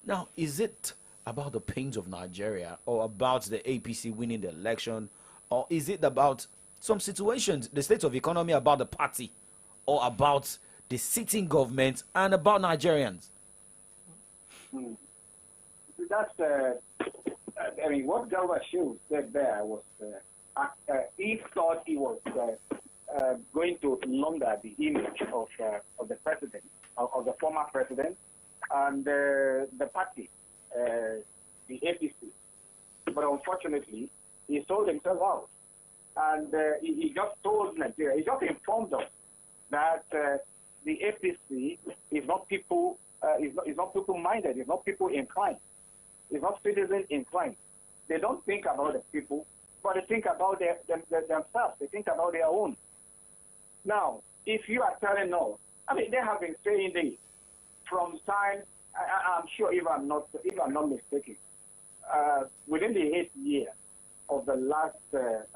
Now, is it about the pains of Nigeria or about the APC winning the election, or is it about some situations, the state of economy, about the party, or about the sitting government and about Nigerians? That's, I mean, what Garba Shehu said there was, he thought he was going to launder the image of the president, of the former president, and the party, the APC. But unfortunately, he sold himself out. And he just told Nigeria, he just informed us that the APC is not people, is not people-minded, it's not people-inclined, it's not citizen-inclined. They don't think about the people, but they think about themselves. They think about their own. Now, if you are telling us, I mean, they have been saying this from time, I'm sure if I'm not mistaken, within the 8th year of the last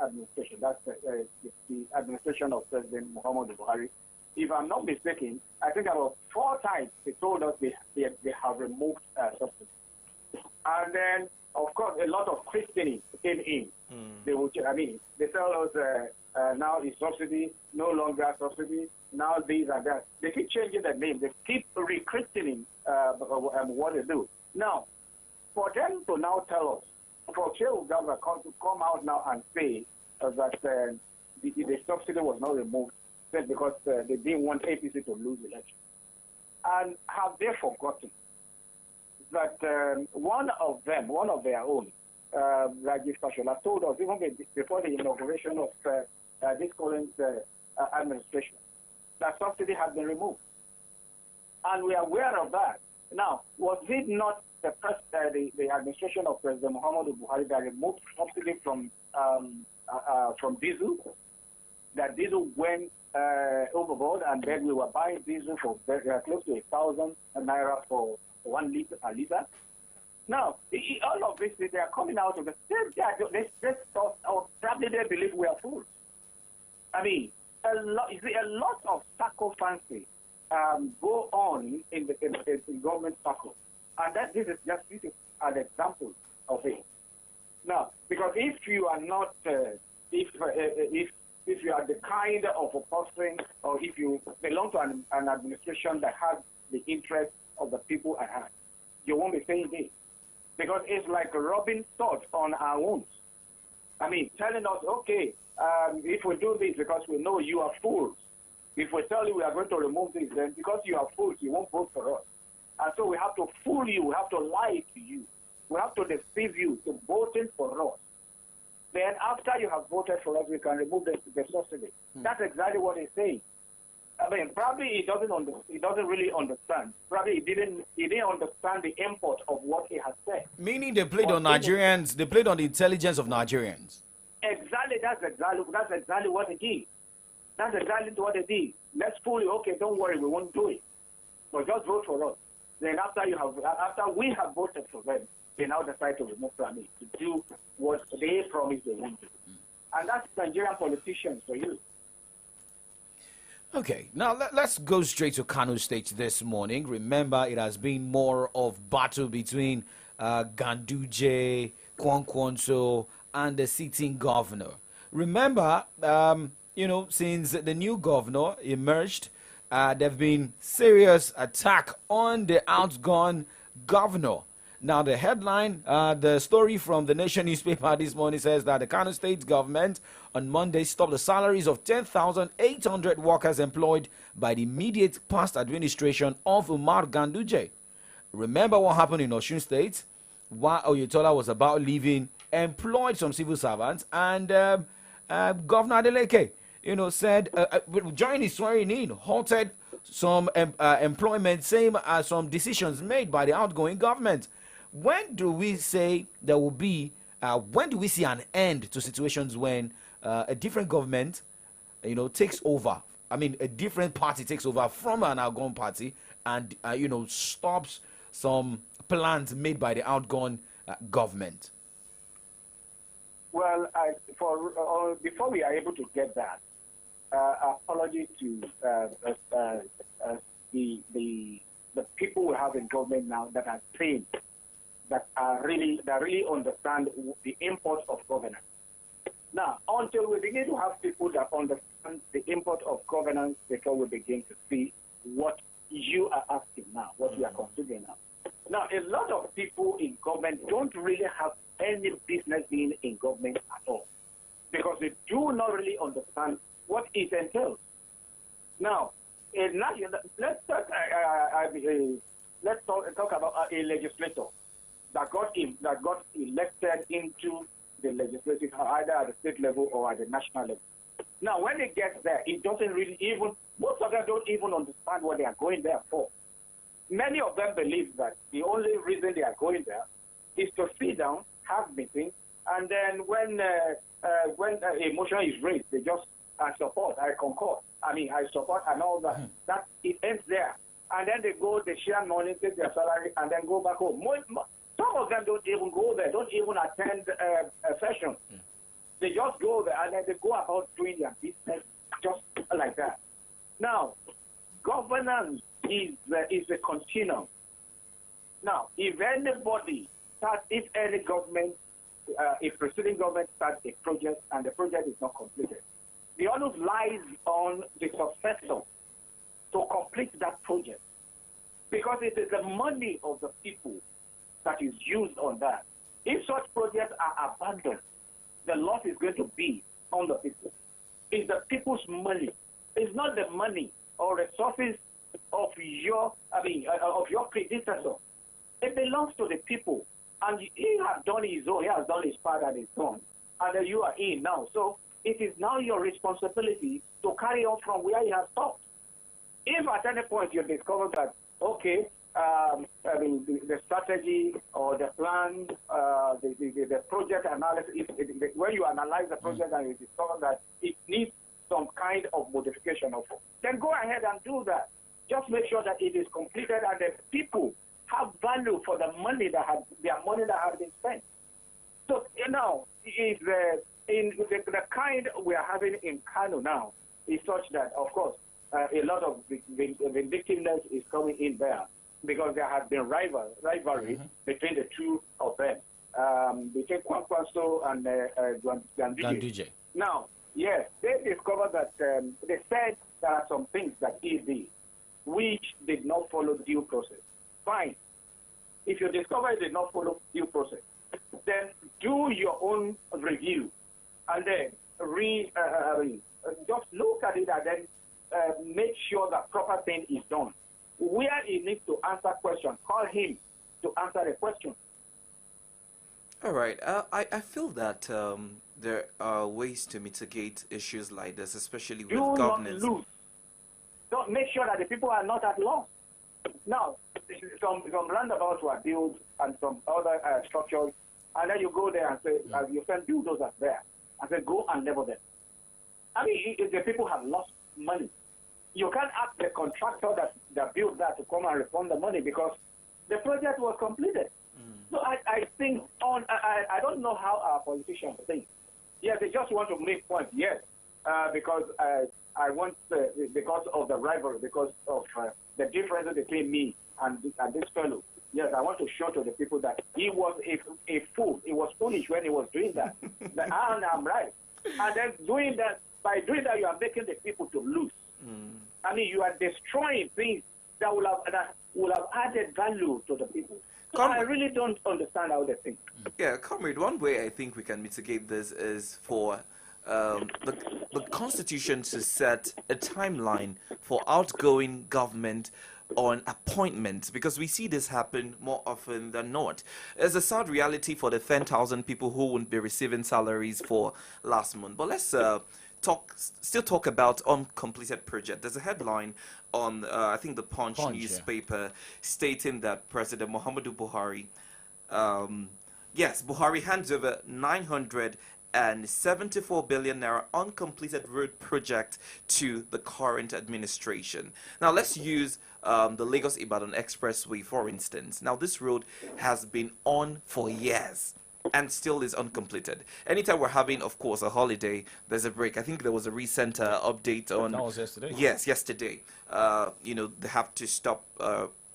administration, that's the administration of President Muhammadu Buhari, if I'm not mistaken, I think about 4 times they told us they have removed subsidy. And then, of course, a lot of questioning came in. They tell us now it's subsidy, no longer subsidy, now these and that. They keep changing the name. They keep re-christening what they do. Now, for them to now tell us, for Shehu Garba to come out now and say that the subsidy was not removed because they didn't want APC to lose the election. And have they forgotten that one of their own, Rajesh Fashola, told us even before the inauguration of this current administration that subsidy has been removed. And we are aware of that. Now, was it not the administration of President Muhammadu Buhari that removed subsidy from diesel? That diesel went overboard, and then we were buying diesel for close to 1,000 naira for 1 liter. Now, all of this, they are coming out of the same. They thought, or probably they believe we are fools. I mean, a lot of sycophancy go on in government circles, and this is an example of it. Now, because if you are not, if you are the kind of a person, or if you belong to an administration that has the interest of the people at heart, you won't be saying this. Because it's like rubbing salt on our wounds. I mean, telling us, okay, if we do this because we know you are fools. If we tell you we are going to remove this, then because you are fools, you won't vote for us. And so we have to fool you, we have to lie to you. We have to deceive you to voting for us. Then after you have voted for us, we can remove the subsidy. That's exactly what he's saying. I mean, probably he doesn't really understand. Probably he didn't understand the import of what he has said. Meaning they played on Nigerians. They played on the intelligence of Nigerians. Exactly. That's exactly what they did. That's exactly what they did. Let's fool you. Okay, don't worry, we won't do it. But just vote for us. Then after we have voted for them, they now decide to remove from it, to do what they promised they won't do. And that's Nigerian politicians for you. Okay, now let's go straight to Kano State this morning. Remember, it has been more of battle between Ganduje, Kwankwanso, and the sitting governor. Remember, since the new governor emerged, there have been serious attack on the outgone governor. Now, the headline, the story from the Nation newspaper this morning says that the Kano State government on Monday stopped the salaries of 10,800 workers employed by the immediate past administration of Umar Ganduje. Remember what happened in Osun State? While Oyetola was about leaving, employed some civil servants, and Governor Adeleke, said, during his swearing in, halted some employment, same as some decisions made by the outgoing government. When do we say there will be, when do we see an end to situations when a different government, takes over? I mean, a different party takes over from an outgone party and, stops some plans made by the outgone government? Well, before we are able to get that, apology to the people we have in government now that are trained, that really understand the import of governance. Now, until we begin to have people that understand the import of governance, before we begin to see what you are asking now, what we are considering now. Now, a lot of people in government don't really have any business being in government at all, because they do not really understand what it entails. Now, let's talk about a legislator that got elected into the legislative, either at the state level or at the national level. Now, when it gets there, it doesn't really most of them don't even understand what they are going there for. Many of them believe that the only reason they are going there is to sit down, have meetings, and then when a motion is raised, they just support, I concur, I support and all that. That it ends there. And then they share money, take their salary, and then go back home. Some of them don't even go there, don't even attend a session. They just go there and then they go about doing their business just like that. Now, governance is a continuum. Now, if any government, a preceding government starts a project and the project is not completed, the onus lies on the successor to complete that project, because it is the money of the people that is used on that. If such projects are abandoned, the loss is going to be on the people. It's the people's money. It's not the money or resources of your predecessor. It belongs to the people, and he has done his own. He has done his part and his own, and you are in now. So it is now your responsibility to carry on from where you have stopped. If at any point you discover that, okay, the strategy or the plan, the project analysis, when you analyze the project and you discover that it needs some kind of modification of it, then go ahead and do that. Just make sure that it is completed and the people have value for the money that has been spent. So if the kind we are having in Kano now is such that, of course, a lot of vindictiveness is coming in there, because there has been rivalry between the two of them. between Kwankwaso and Ganduje. Ganduje. Now, yes, they discovered that they said there are some things that he did which did not follow due process. Fine. If you discover it did not follow due process, then do your own review and then just look at it and then make sure that proper thing is done. Where he needs to answer questions, call him to answer the question. All right. I feel that there are ways to mitigate issues like this, especially with governance. Do not lose. Don't make sure that the people are not at loss. Now, some roundabouts were built and some other structures, and then you go there and say, you can build those are there. And say, go and level them. I mean, if the people have lost money, you can't ask the contractor that built that to come and refund the money because the project was completed. So I think I don't know how our politicians think. Yes, they just want to make points. Yes, because I want because of the rivalry, because of the difference between me and this fellow. Yes, I want to show to the people that he was a fool. He was foolish when he was doing that. And I'm right. And then by doing that, you are making the people to lose. I mean, you are destroying things that will have added value to the people. So I really don't understand how they think. Yeah, comrade, one way I think we can mitigate this is for the Constitution to set a timeline for outgoing government on appointment, because we see this happen more often than not. It's a sad reality for the 10,000 people who won't be receiving salaries for last month. But let's still talk about uncompleted project. There's a headline on I think the Punch newspaper stating that President Muhammadu Buhari, Buhari hands over 974 billion naira uncompleted road project to the current administration. Now let's use the Lagos-Ibadan Expressway, for instance. Now this road has been on for years and still is uncompleted. Anytime we're having, of course, a holiday, there's a break. I think there was a recent update on... That was yesterday. Yes, yesterday. They have to stop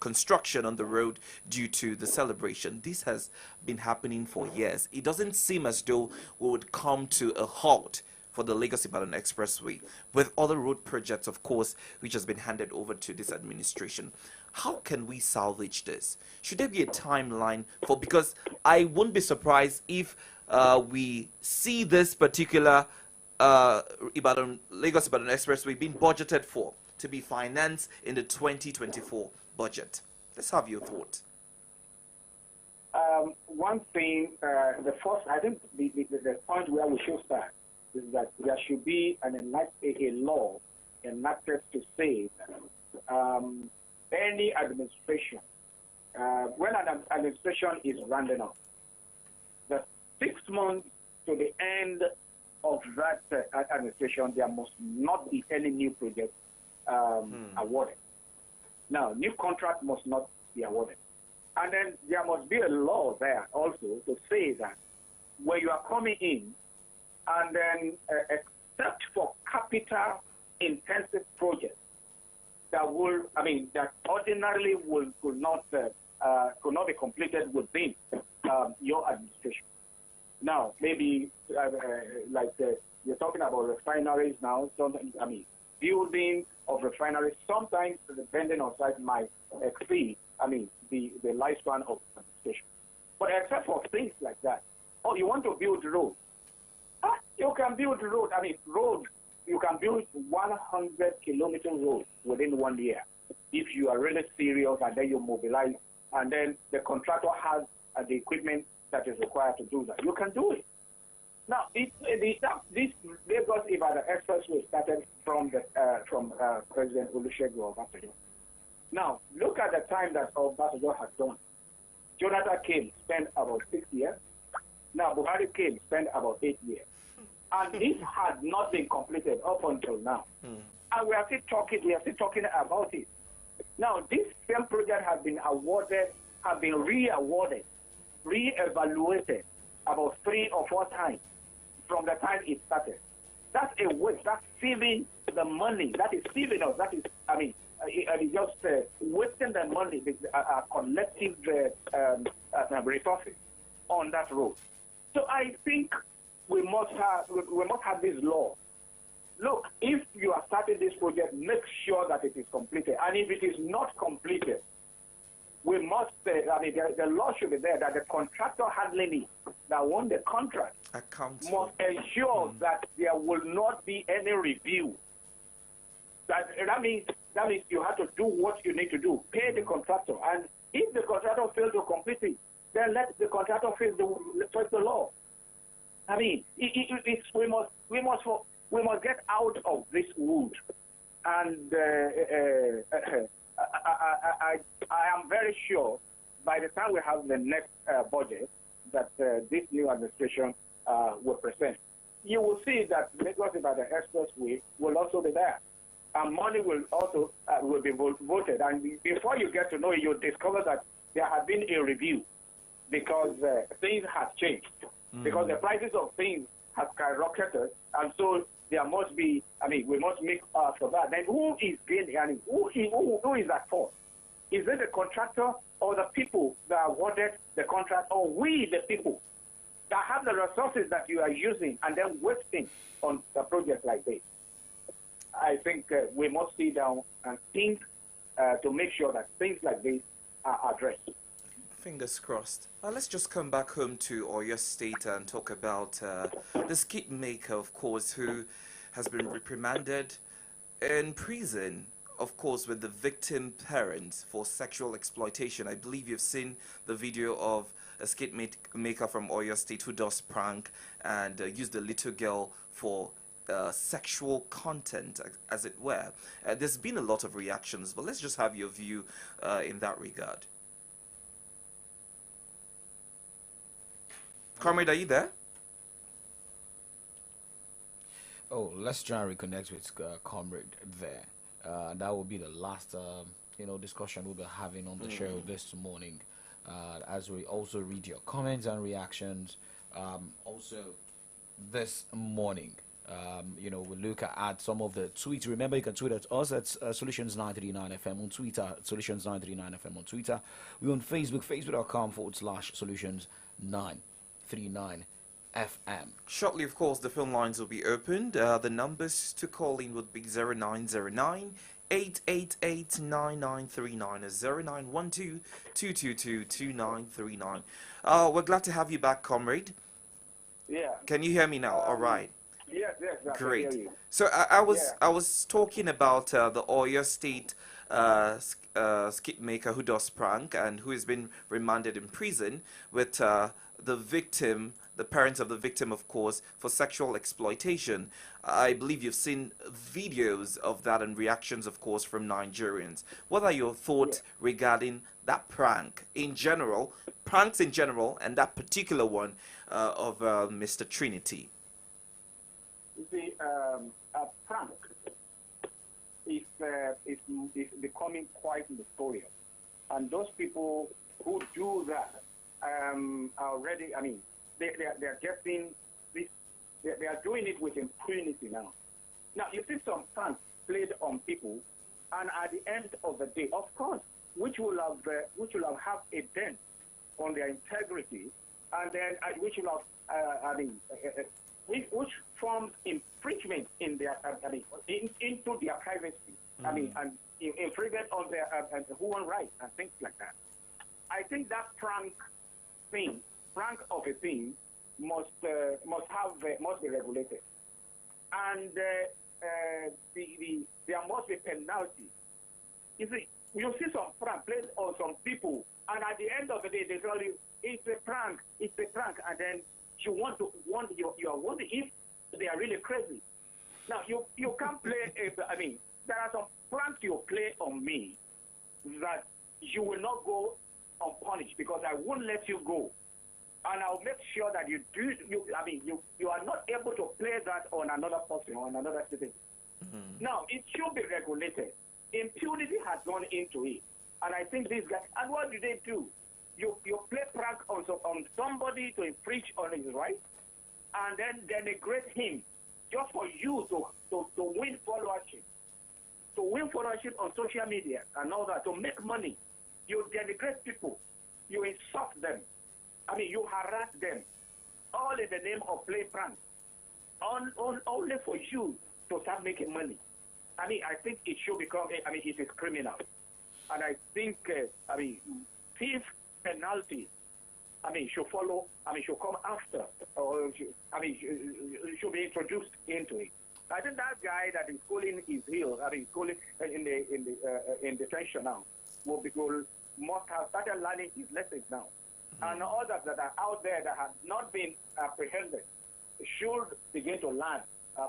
construction on the road due to the celebration. This has been happening for years. It doesn't seem as though we would come to a halt for the Lagos-Ibadan Expressway, with other road projects, of course, which has been handed over to this administration. How can we salvage this? Should there be a timeline for, because I wouldn't be surprised if we see this particular Lagos-Ibadan Expressway being budgeted for to be financed in the 2024 budget. Let's have your thought. One thing, the first, I think the point where we should start is that there should be a law enacted to say that any administration, when an administration is rounding up, the 6 months to the end of that administration, there must not be any new project awarded. Now, new contract must not be awarded. And then there must be a law there also to say that when you are coming in, and then except for capital intensive projects that ordinarily could not be completed within your administration. Now, maybe you're talking about refineries now. Building of refineries sometimes, depending on size, might exceed the lifespan of administration. But except for things like that, you want to build roads. You can build roads. Roads, you can build 100-kilometer roads within 1 year if you are really serious, and then you mobilize, and then the contractor has the equipment that is required to do that. You can do it. Now, this Lagos-Ibadan Expressway started from President Olusegun Obasanjo. Now, look at the time that Obasanjo has done. Jonathan came, spent about 6 years. Now, Buhari came, spent about 8 years. And this had not been completed up until now. And we are still talking about it. Now, this same project has been re-awarded, re-evaluated about 3 or 4 times from the time it started. That's a waste. That's saving the money. That is saving us. That is, it is just wasting the money, collective resources on that road. So I think we must have this law. Look, if you are starting this project, make sure that it is completed. And if it is not completed, we must say, the law should be there that the contractor handling it, that won the contract, must ensure that there will not be any review. That means you have to do what you need to do, pay the contractor. And if the contractor fails to complete it, then let the contractor face the law. I mean, we must get out of this wood. And I am very sure by the time we have the next budget that this new administration will present, you will see that Lagos Ibadan Expressway will also be there. And money will also will be voted. And before you get to know it, you'll discover that there has been a review because things have changed. Because the prices of things have skyrocketed. And so there must be, we must make for that. Then who is gaining? Who is at fault? Is it the contractor or the people that awarded the contract, or we, the people, that have the resources that you are using and then wasting on a project like this? I think we must sit down and think to make sure that things like this are addressed. Fingers crossed. Let's just come back home to Oyo State and talk about the skit maker, of course, who has been reprimanded in prison, of course, with the victim parents for sexual exploitation. I believe you've seen the video of a skit maker from Oyo State who does prank and used a little girl for sexual content, as it were. There's been a lot of reactions, but let's just have your view in that regard. Comrade, are you there? Oh, let's try and reconnect with Comrade there. That will be the last, discussion we'll be having on the show this morning. As we also read your comments and reactions, also this morning. We'll look at some of the tweets. Remember, you can tweet at us at Solutions939FM on Twitter, Solutions939FM on Twitter. We're on Facebook, facebook.com/Solutions939FM. Shortly, of course, the phone lines will be opened. The numbers to call in would be 0909 888-9939 0912-222-2939. We're glad to have you back, comrade. Yeah. Can you hear me now? All right. Yes, I Great. can hear you. So I was talking about the Oyo State skit maker who does prank and who has been remanded in prison with the victim, the parents of the victim, of course, for sexual exploitation. I believe you've seen videos of that and reactions, of course, from Nigerians. What are your thoughts regarding that prank in general, pranks in general, and that particular one of Mr. Trinity? You see, a prank is becoming quite notorious. And those people who do that are already, they're getting this, they are doing it with impunity now. Now, you see some pranks played on people, and at the end of the day, of course, which will have a dent on their integrity, and then which will have, which forms infringement in their, into their privacy. And infringement on their human rights and things like that. I think that prank of a thing must be regulated, and there must be penalty. You see some prank played on some people, and at the end of the day, they tell you it's a prank, and then you are wondering if they are really crazy. Now you can't play. There are some pranks you play on me that you will not go unpunished because I won't let you go, and I'll make sure that you are not able to play that on another person or on another citizen. Now it should be regulated. Impunity has gone into it, and I think these guys. And what do they do? You play prank on somebody to infringe on his rights, and then denigrate him just for you to win followership. To win followership on social media and all that, to make money. You denigrate people. You insult them. you harass them, all in the name of play prank, only for you to start making money. I think it should become, it is criminal. And I think, thief penalty, should follow, should come after, or, should be introduced into it. I think that guy that is calling his heel, calling in detention now, must have started learning his lessons now. And others that are out there that have not been apprehended should begin to learn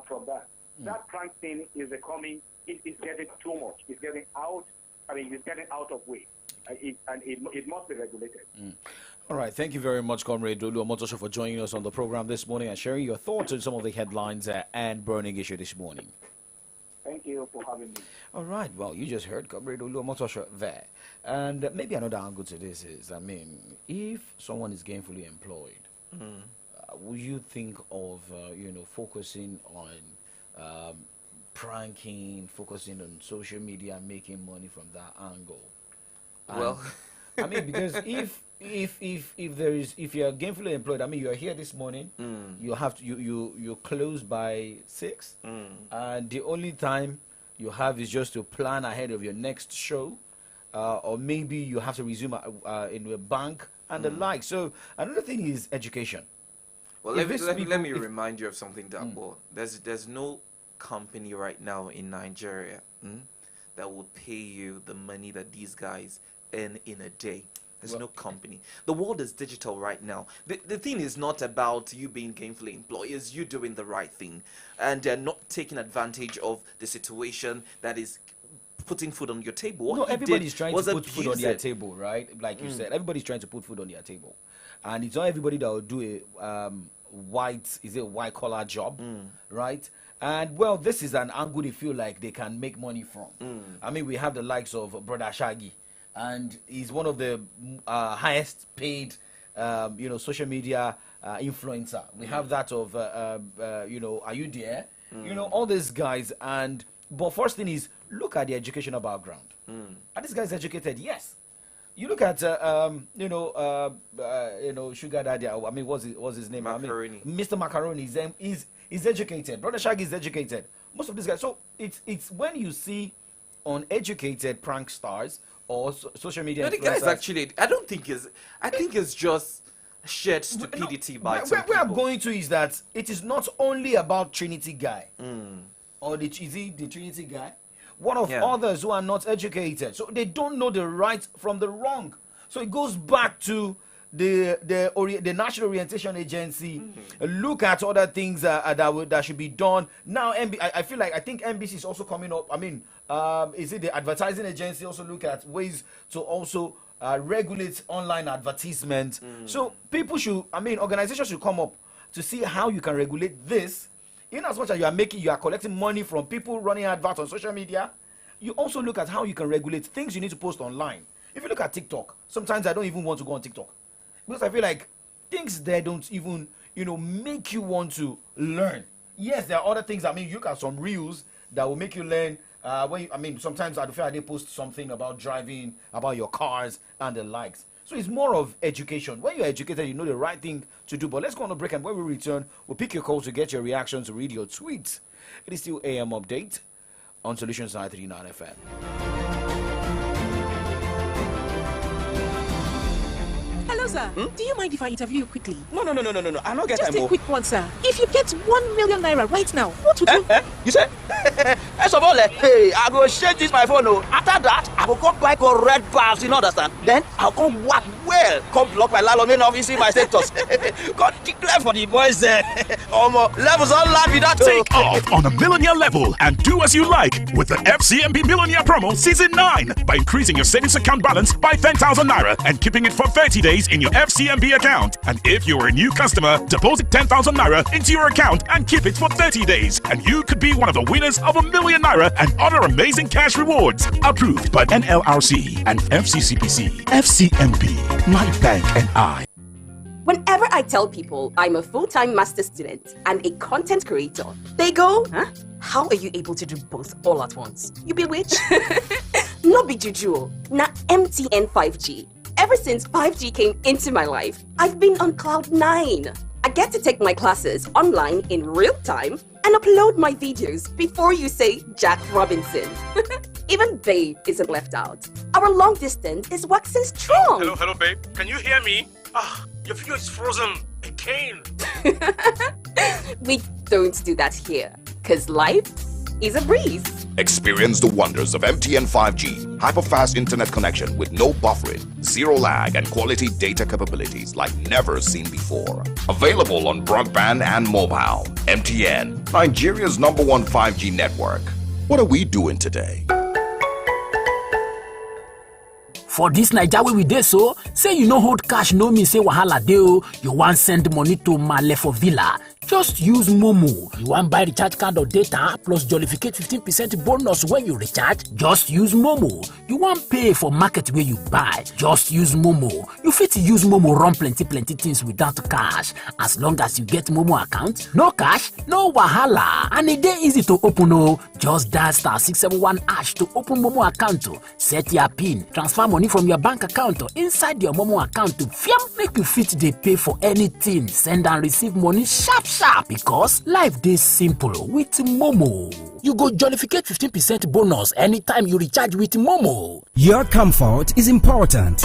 from that. That prank thing is becoming, it's getting too much. It's getting out, it's getting out of way. It must be regulated. All right, thank you very much, Comrade Dolu Omotosho, for joining us on the program this morning and sharing your thoughts on some of the headlines and burning issue this morning. Thank you for having me. All right, well, you just heard Comrade Dolu Omotosho there. And maybe another angle to this is, if someone is gainfully employed, would you think of, focusing on pranking, focusing on social media, making money from that angle? Well, because if you're gainfully employed, you are here this morning, you have to, you close by 6, and the only time you have is just to plan ahead of your next show, or maybe you have to resume in a bank and the like. So another thing is education. Well, let me remind you of something, Dapo. There's no company right now in Nigeria that will pay you the money that these guys earn in a day. There's no company. The world is digital right now. The thing is not about you being gainfully employed. It's you doing the right thing. And not taking advantage of the situation that is putting food on your table. No, everybody's trying to put food on their table, right? Like you said, everybody's trying to put food on their table. And it's not everybody that will do a white collar job, right? And well, this is an angle they feel like they can make money from. We have the likes of Brother Shaggy, and he's one of the highest paid, social media influencer. We have that of, Are You There? All these guys. But first thing is, look at the educational background. Are these guys educated? Yes. You look at, Sugar Daddy. What's his name? Macaroni. Mr. Macaroni. He's educated. Brother Shaggy is educated. Most of these guys. So it's when you see uneducated prank stars or social media. The guys actually, I think it's just shared stupidity by some where I'm going to is that it is not only about Trinity Guy or is he the Trinity Guy? One of others who are not educated, so they don't know the right from the wrong. So it goes back to the National Orientation Agency. Look at other things that should be done now. I think NBC is also coming up. Is it the advertising agency also look at ways to also regulate online advertisement? So people should, organizations should come up to see how you can regulate this. In as much as you are collecting money from people running adverts on social media, you also look at how you can regulate things you need to post online. If you look at TikTok, sometimes I don't even want to go on TikTok because I feel like things there don't even, make you want to learn. Yes, there are other things. You look at some reels that will make you learn. Sometimes they post something about driving, about your cars and the likes. So it's more of education. When you're educated, you know the right thing to do. But let's go on a break, and when we return, we'll pick your calls to get your reactions, to read your tweets. It is still AM Update on Solutions 939 FM. Hello, sir. Do you mind if I interview you quickly? No. I don't get Just time. a quick one, sir. If you get 1 million naira right now, what would you... You said? First of all, I go share this my phone. After that, I will come buy red bars, you understand? Then I'll come work well. Come block my landlord office, see my status. God declare for the boys there. Levels all land without Take off on a millionaire level and do as you like with the FCMB Millionaire Promo Season 9 by increasing your savings account balance by 10,000 naira and keeping it for 30 days in your FCMB account. And if you are a new customer, deposit 10,000 naira into your account and keep it for 30 days. And you could be one of the winners of ₦1 million and other amazing cash rewards. Approved by NLRC and FCCPC. FCMB, my bank and I. Whenever I tell people I'm a full-time master student and a content creator, they go, huh? How are you able to do both all at once? You bewitch? No big juju. Na MTN 5G. Ever since 5G came into my life, I've been on cloud 9. I get to take my classes online in real time and upload my videos before you say Jack Robinson. Even Babe isn't left out. Our long distance is waxing strong. Hello, babe. Can you hear me? Your video is frozen again. We don't do that here, because life is a breeze. Experience the wonders of MTN 5G. Hyper-fast internet connection with no buffering, zero lag, and quality data capabilities like never seen before. Available on broadband and mobile. MTN, Nigeria's #1 5G network. What are we doing today? For this Naija wey we dey so, say you no hold cash no mean say wahala dey o. You wan send money to Male for Villa. Just use Momo. You wan buy recharge card or data plus jollificate 15% bonus when you recharge? Just use Momo. You wan pay for market where you buy? Just use Momo. You fit use Momo run plenty things without cash. As long as you get Momo account, no cash, no wahala. And e dey easy to open o. Just dial *671# to open Momo account. Set your PIN, transfer money from your bank account inside your Momo account to fiam make you fit dey pay for anything. Send and receive money sharp because life dey simple with Momo. You go jollificate 15% bonus anytime you recharge with Momo. Your comfort is important.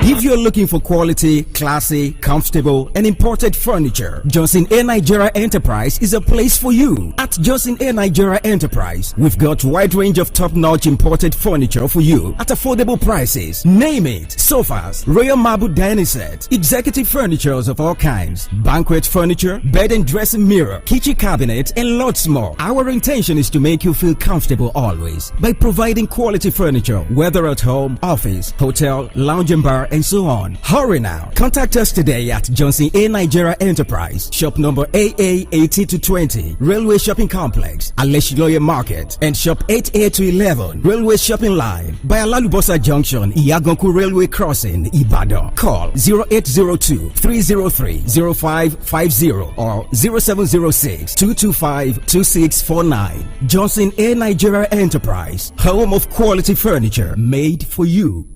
If you're looking for quality, classy, comfortable, and imported furniture, Johnson A. Nigeria Enterprise is a place for you. At Johnson A. Nigeria Enterprise, we've got a wide range of top-notch imported furniture for you at affordable prices. Name it: sofas, royal marble dining set, executive furnitures of all kinds, banquet furniture, bed and dressing mirror, kitchen cabinet, and lots more. Our intention is to make you feel comfortable always by providing quality furniture, whether at home, office, hotel, lounge and bar, and so on. Hurry now. Contact us today at Johnson A. Nigeria Enterprise, shop number AA 80-20, Railway Shopping Complex, Aleshiloye Market, and shop 8A-11, Railway Shopping Line, by Alalubosa Junction, Iyaganku Railway Crossing, Ibadan. Call 0802-303-0550 or 0706-225-2649. Johnson A. Nigeria Enterprise, home of quality furniture made for you.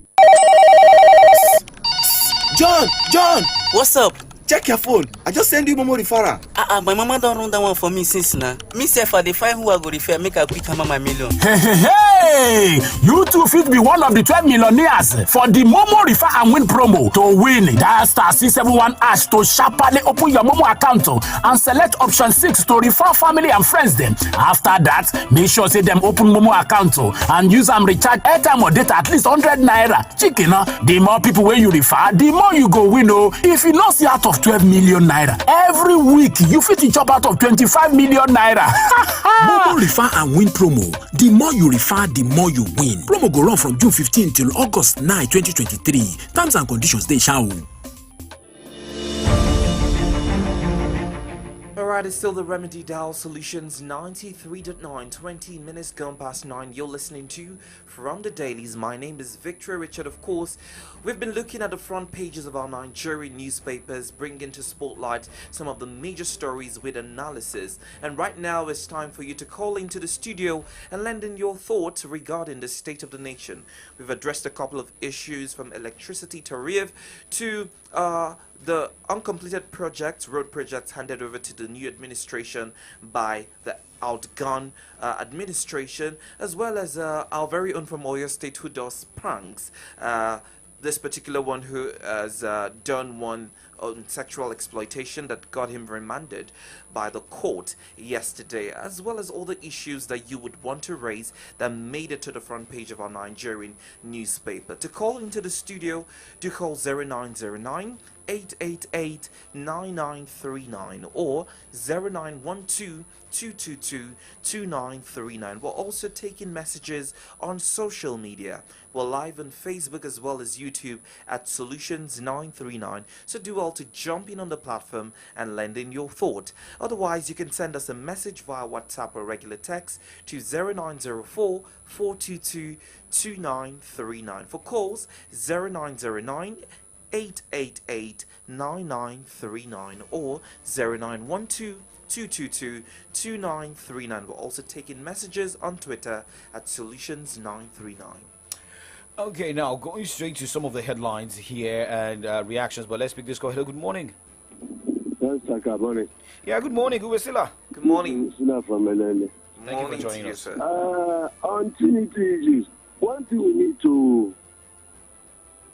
John, what's up? Check your phone. I just send you Momo referral. My mama don't run that one for me since now. Me say for the find who I go refer, make a quick hammer my million. Hey! You too fit be one of the 12 millionaires for the Momo Refer and Win promo. To win, dial *671# to sharply open your Momo account and select option 6 to refer family and friends them. After that, make sure say them open Momo account and use them recharge airtime or data at least 100 naira. Chicken, the more people where you refer, the more you go win. If you not see out of 12 million naira every week, you fit chop out of 25 million naira. Momo Refer and Win promo. The more you refer, the more you win. Promo go run from June 15 till August 9, 2023. Terms and conditions they shall. Alright, it's still the Remedy Dial Solutions 93.9, 20 minutes gone past 9. You're listening to From the Dailies. My name is Victor Richard. Of course, we've been looking at the front pages of our Nigerian newspapers, bringing to spotlight some of the major stories with analysis. And right now, it's time for you to call into the studio and lend in your thoughts regarding the state of the nation. We've addressed a couple of issues from electricity tariff to the uncompleted projects, road projects handed over to the new administration by the outgone administration, as well as our very own from Oyo State who does pranks. This particular one who has done one on sexual exploitation that got him remanded by the court yesterday, as well as all the issues that you would want to raise that made it to the front page of our Nigerian newspaper. To call into the studio, do call 0909 888 9939 or 0912 222-2939. We're also taking messages on social media. We're live on Facebook as well as YouTube at Solutions939. So do all to jump in on the platform and lend in your thought. Otherwise, you can send us a message via WhatsApp or regular text to 0904 422 2939. For calls, 0909 888 9939 or 0912 222-2939. We're also taking messages on Twitter at Solutions939. Okay, now going straight to some of the headlines here and reactions, but let's pick this call. Hello, good morning. Yes, good morning. Yeah, good morning, Uwesila. Good morning. Uwesila from Melele. Thank you for joining us, sir. On Trinity issues, one thing we need to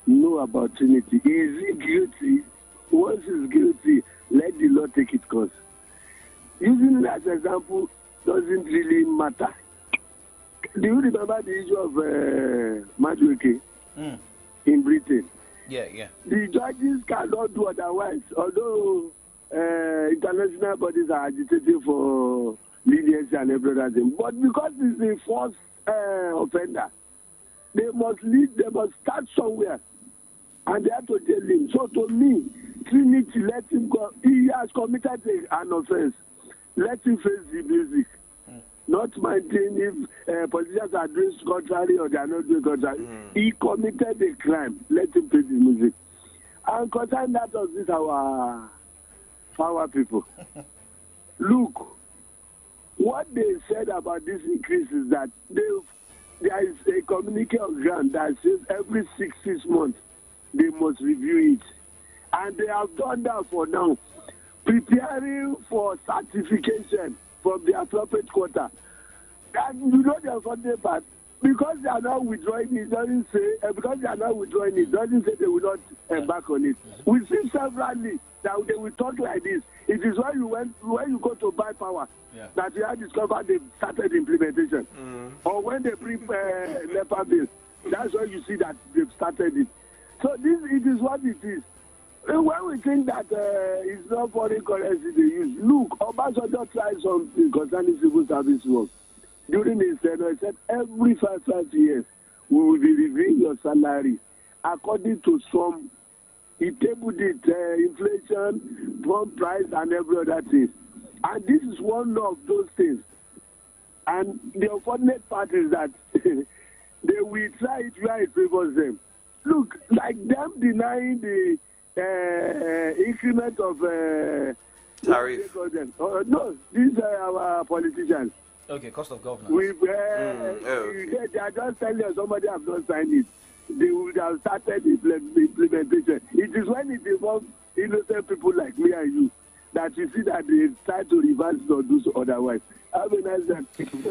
know about Trinity, is he guilty? Once he's guilty, let the law take its course. Using it as an example doesn't really matter. Do you remember the issue of Madueke in Britain? Yeah. The judges cannot do otherwise, although international bodies are agitating for leniency and every other thing. But because he's the first offender, they must start somewhere, and they have to jail him. So to me, Trinity, let him go. He has committed an offense. Let him face the music. Not minding if politicians are doing contrary or they are not doing contrary. He committed a crime. Let him face the music. And concerning that of this, our power people. Look, what they said about this increase is that there is a communique of ground that says every 6 months they must review it. And they have done that for now, preparing for certification from the appropriate quarter. And you know the unfortunate part, because they are not withdrawing it, doesn't say they will not embark on it. We see severally that they will talk like this. It is when you go to buy power that you have discovered they've started implementation. Or when they bring NEPA bill, that's when you see that they've started it. So it is what it is. And when we think that it's not foreign currency they use, look, Obasanjo tried something concerning civil service work. During his tenure, he said every 5 years we will be reviewing your salary according to some. He tabled it, inflation, pump price, and every other thing. And this is one of those things. And the unfortunate part is that they will try it where it favors them. Look, like them denying the increment of tariff. No, these are our politicians. Okay, cost of governance. They are just telling us somebody have not signed it. They would have started the implementation. It is when it involves innocent people like me and you that you see that they try to reverse or do so otherwise. Have a nice day.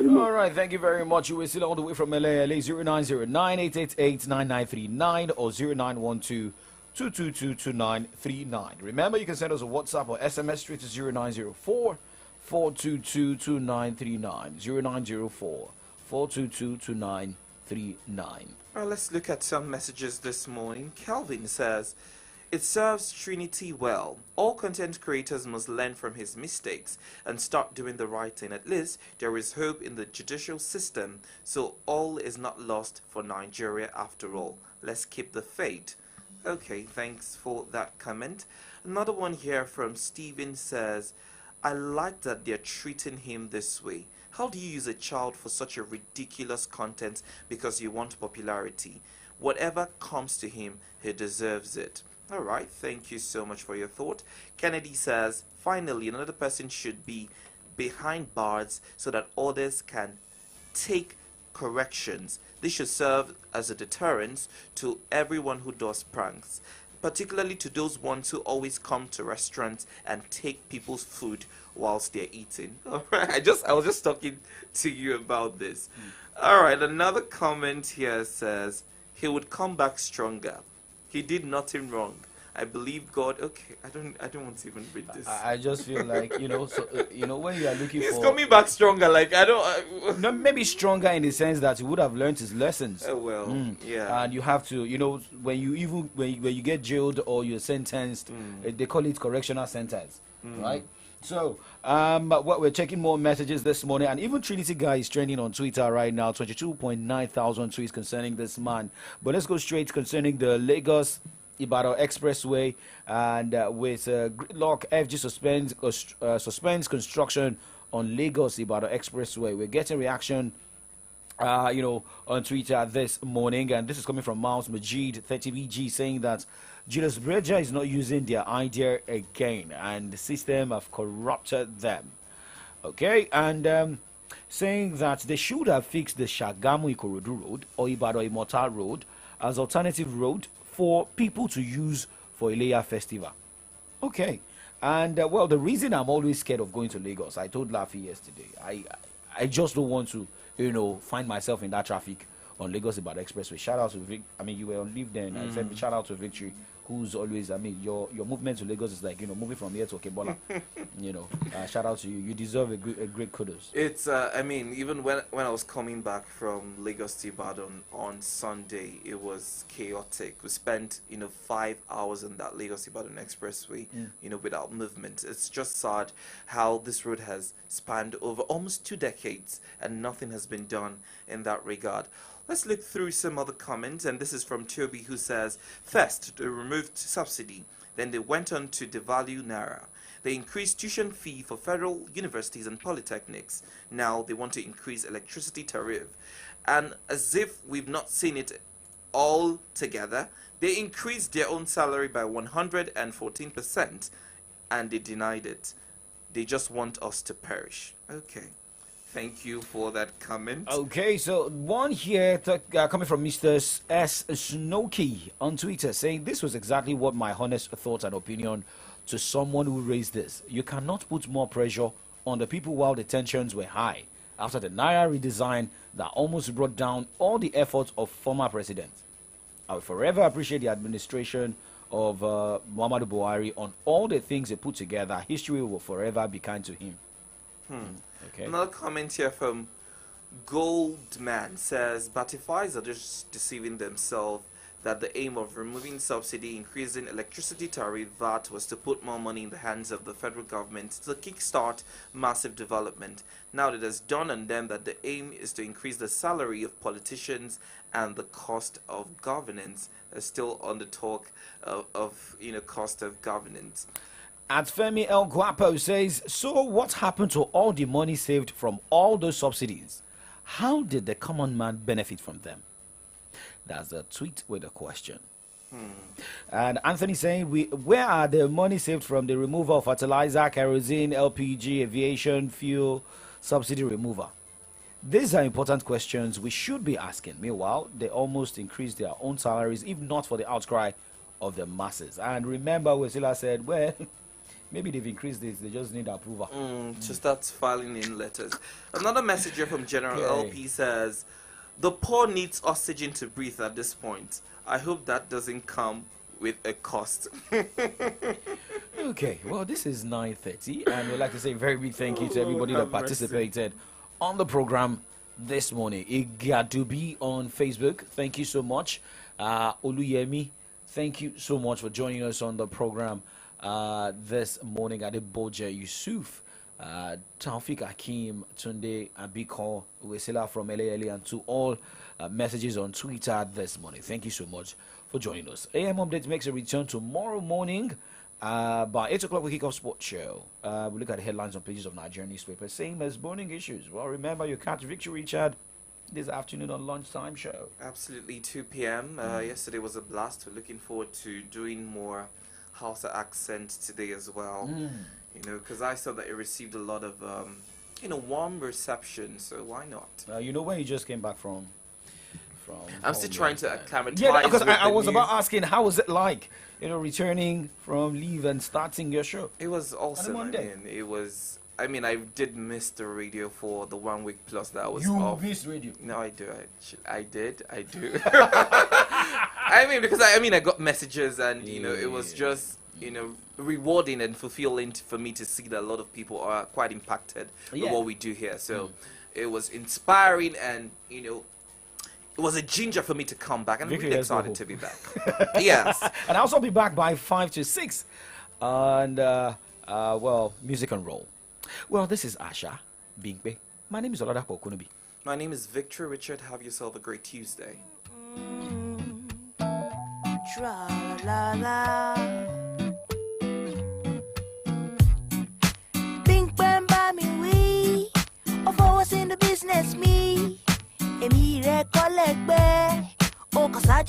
All right, thank you very much. You were still all the way from LA, 0909-888-9939 or 0912-222-2939. Remember, you can send us a WhatsApp or SMS straight to 0904-422-2939. 0904-422-2939. Well, let's look at some messages this morning. Calvin says, it serves Trinity well. All content creators must learn from his mistakes and start doing the right thing. At least there is hope in the judicial system, so all is not lost for Nigeria after all. Let's keep the faith. Okay, thanks for that comment. Another one here from Steven says, I like that they're treating him this way. How do you use a child for such a ridiculous content because you want popularity? Whatever comes to him, he deserves it. All right, thank you so much for your thought. Kennedy says, finally, another person should be behind bars so that others can take corrections. This should serve as a deterrent to everyone who does pranks, particularly to those ones who always come to restaurants and take people's food whilst they're eating. All right, I was just talking to you about this. All right, another comment here says, he would come back stronger. He did nothing wrong. I believe God. Okay, I don't want to even read this. I just feel like, when you are looking He's for... He's coming back stronger, like, no, maybe stronger in the sense that he would have learned his lessons. Oh, well, yeah. And you have to, when you get jailed or you're sentenced, they call it correctional sentence, right? So, what we're checking more messages this morning, and even Trinity Guy is trending on Twitter right now, 22.9 thousand tweets concerning this man. But let's go straight concerning the Lagos Ibadan Expressway, and with gridlock, FG suspends construction on Lagos Ibadan Expressway. We're getting reaction, on Twitter this morning, and this is coming from Miles Majid 30BG saying that Julius Breja is not using their idea again, and the system have corrupted them. Okay, and saying that they should have fixed the Shagamu Ikorodu Road or Ibadan Imota Road as alternative road for people to use for Ileya Festival. Okay. And, well, the reason I'm always scared of going to Lagos, I told Laffy yesterday, I just don't want to, find myself in that traffic on Lagos Ibadan Expressway. Shout out to Vic. I mean, you were on leave then. I said, shout out to Victory, who's always, I mean, your movement to Lagos is like, moving from here to Okebola. Shout out to you. You deserve a great kudos. It's, I mean, even when I was coming back from Lagos to Ibadan on Sunday, it was chaotic. We spent, 5 hours on that Lagos Ibadan Expressway, without movement. It's just sad how this road has spanned over almost 2 decades and nothing has been done in that regard. Let's look through some other comments, and this is from Toby, who says, first, they removed subsidy, then they went on to devalue Naira. They increased tuition fee for federal universities and polytechnics. Now they want to increase electricity tariff. And as if we've not seen it all together, they increased their own salary by 114%, and they denied it. They just want us to perish. Okay. Thank you for that comment. Okay, so one here coming from Mr. S. Snowkey on Twitter saying this was exactly what my honest thoughts and opinion to someone who raised this. You cannot put more pressure on the people while the tensions were high after the Naira redesign that almost brought down all the efforts of former presidents. I will forever appreciate the administration of Muhammadu Buhari on all the things they put together. History will forever be kind to him. Okay. Another comment here from Goldman says, Batifis are just deceiving themselves that the aim of removing subsidy, increasing electricity tariff, VAT was to put more money in the hands of the federal government to kickstart massive development. Now it has dawned on them that the aim is to increase the salary of politicians and the cost of governance. They're still on the talk of cost of governance. At Femi El Guapo says, so what happened to all the money saved from all those subsidies? How did the common man benefit from them? That's a tweet with a question. And Anthony saying, where are the money saved from the removal of fertilizer, kerosene, LPG, aviation, fuel, subsidy removal? These are important questions we should be asking. Meanwhile, they almost increased their own salaries, if not for the outcry of the masses. And remember, Wesila said, well, maybe they've increased this, they just need approval. To start filing in letters. Another message here from General LP says, the poor needs oxygen to breathe at this point. I hope that doesn't come with a cost. Okay, well, this is 9:30, and we'd like to say a very big thank you to everybody that participated on the program this morning. Igadubi on Facebook, thank you so much. Oluyemi, thank you so much for joining us on the program this morning. Adeboje Yusuf, Taufik Hakim, Tunde Abiko, Wesela from LALA, and to all messages on Twitter this morning. Thank you so much for joining us. AM Update makes a return tomorrow morning. By 8 o'clock, we kick off Sports Show. We look at the headlines on pages of Nigerian newspapers, same as burning issues. Well, remember, you catch Victory Richard this afternoon on Lunchtime Show. Absolutely, 2 p.m. Yesterday was a blast. We're looking forward to doing more Hausa accent today as well. Because I saw that it received a lot of, warm reception. So why not? When you just came back from I'm still trying to acclimatize. Yeah, because I was about asking, how was it like, returning from leave and starting your show? It was awesome. I did miss the radio for the 1 week plus that I was off. You missed radio? No, I do. I do. Because I got messages and, it was just, rewarding and fulfilling for me to see that a lot of people are quite impacted with what we do here. So it was inspiring and, it was a ginger for me to come back, and I'm really excited to be back. Yes. And I'll also be back by 5 to 6. And, music and roll. Well, this is Asha Bingbe. My name is Oladapo Okunubi. My name is Victor Richard. Have yourself a great Tuesday. Bing by me, we. Of always in the business, me. Emi recollect, oh, cause I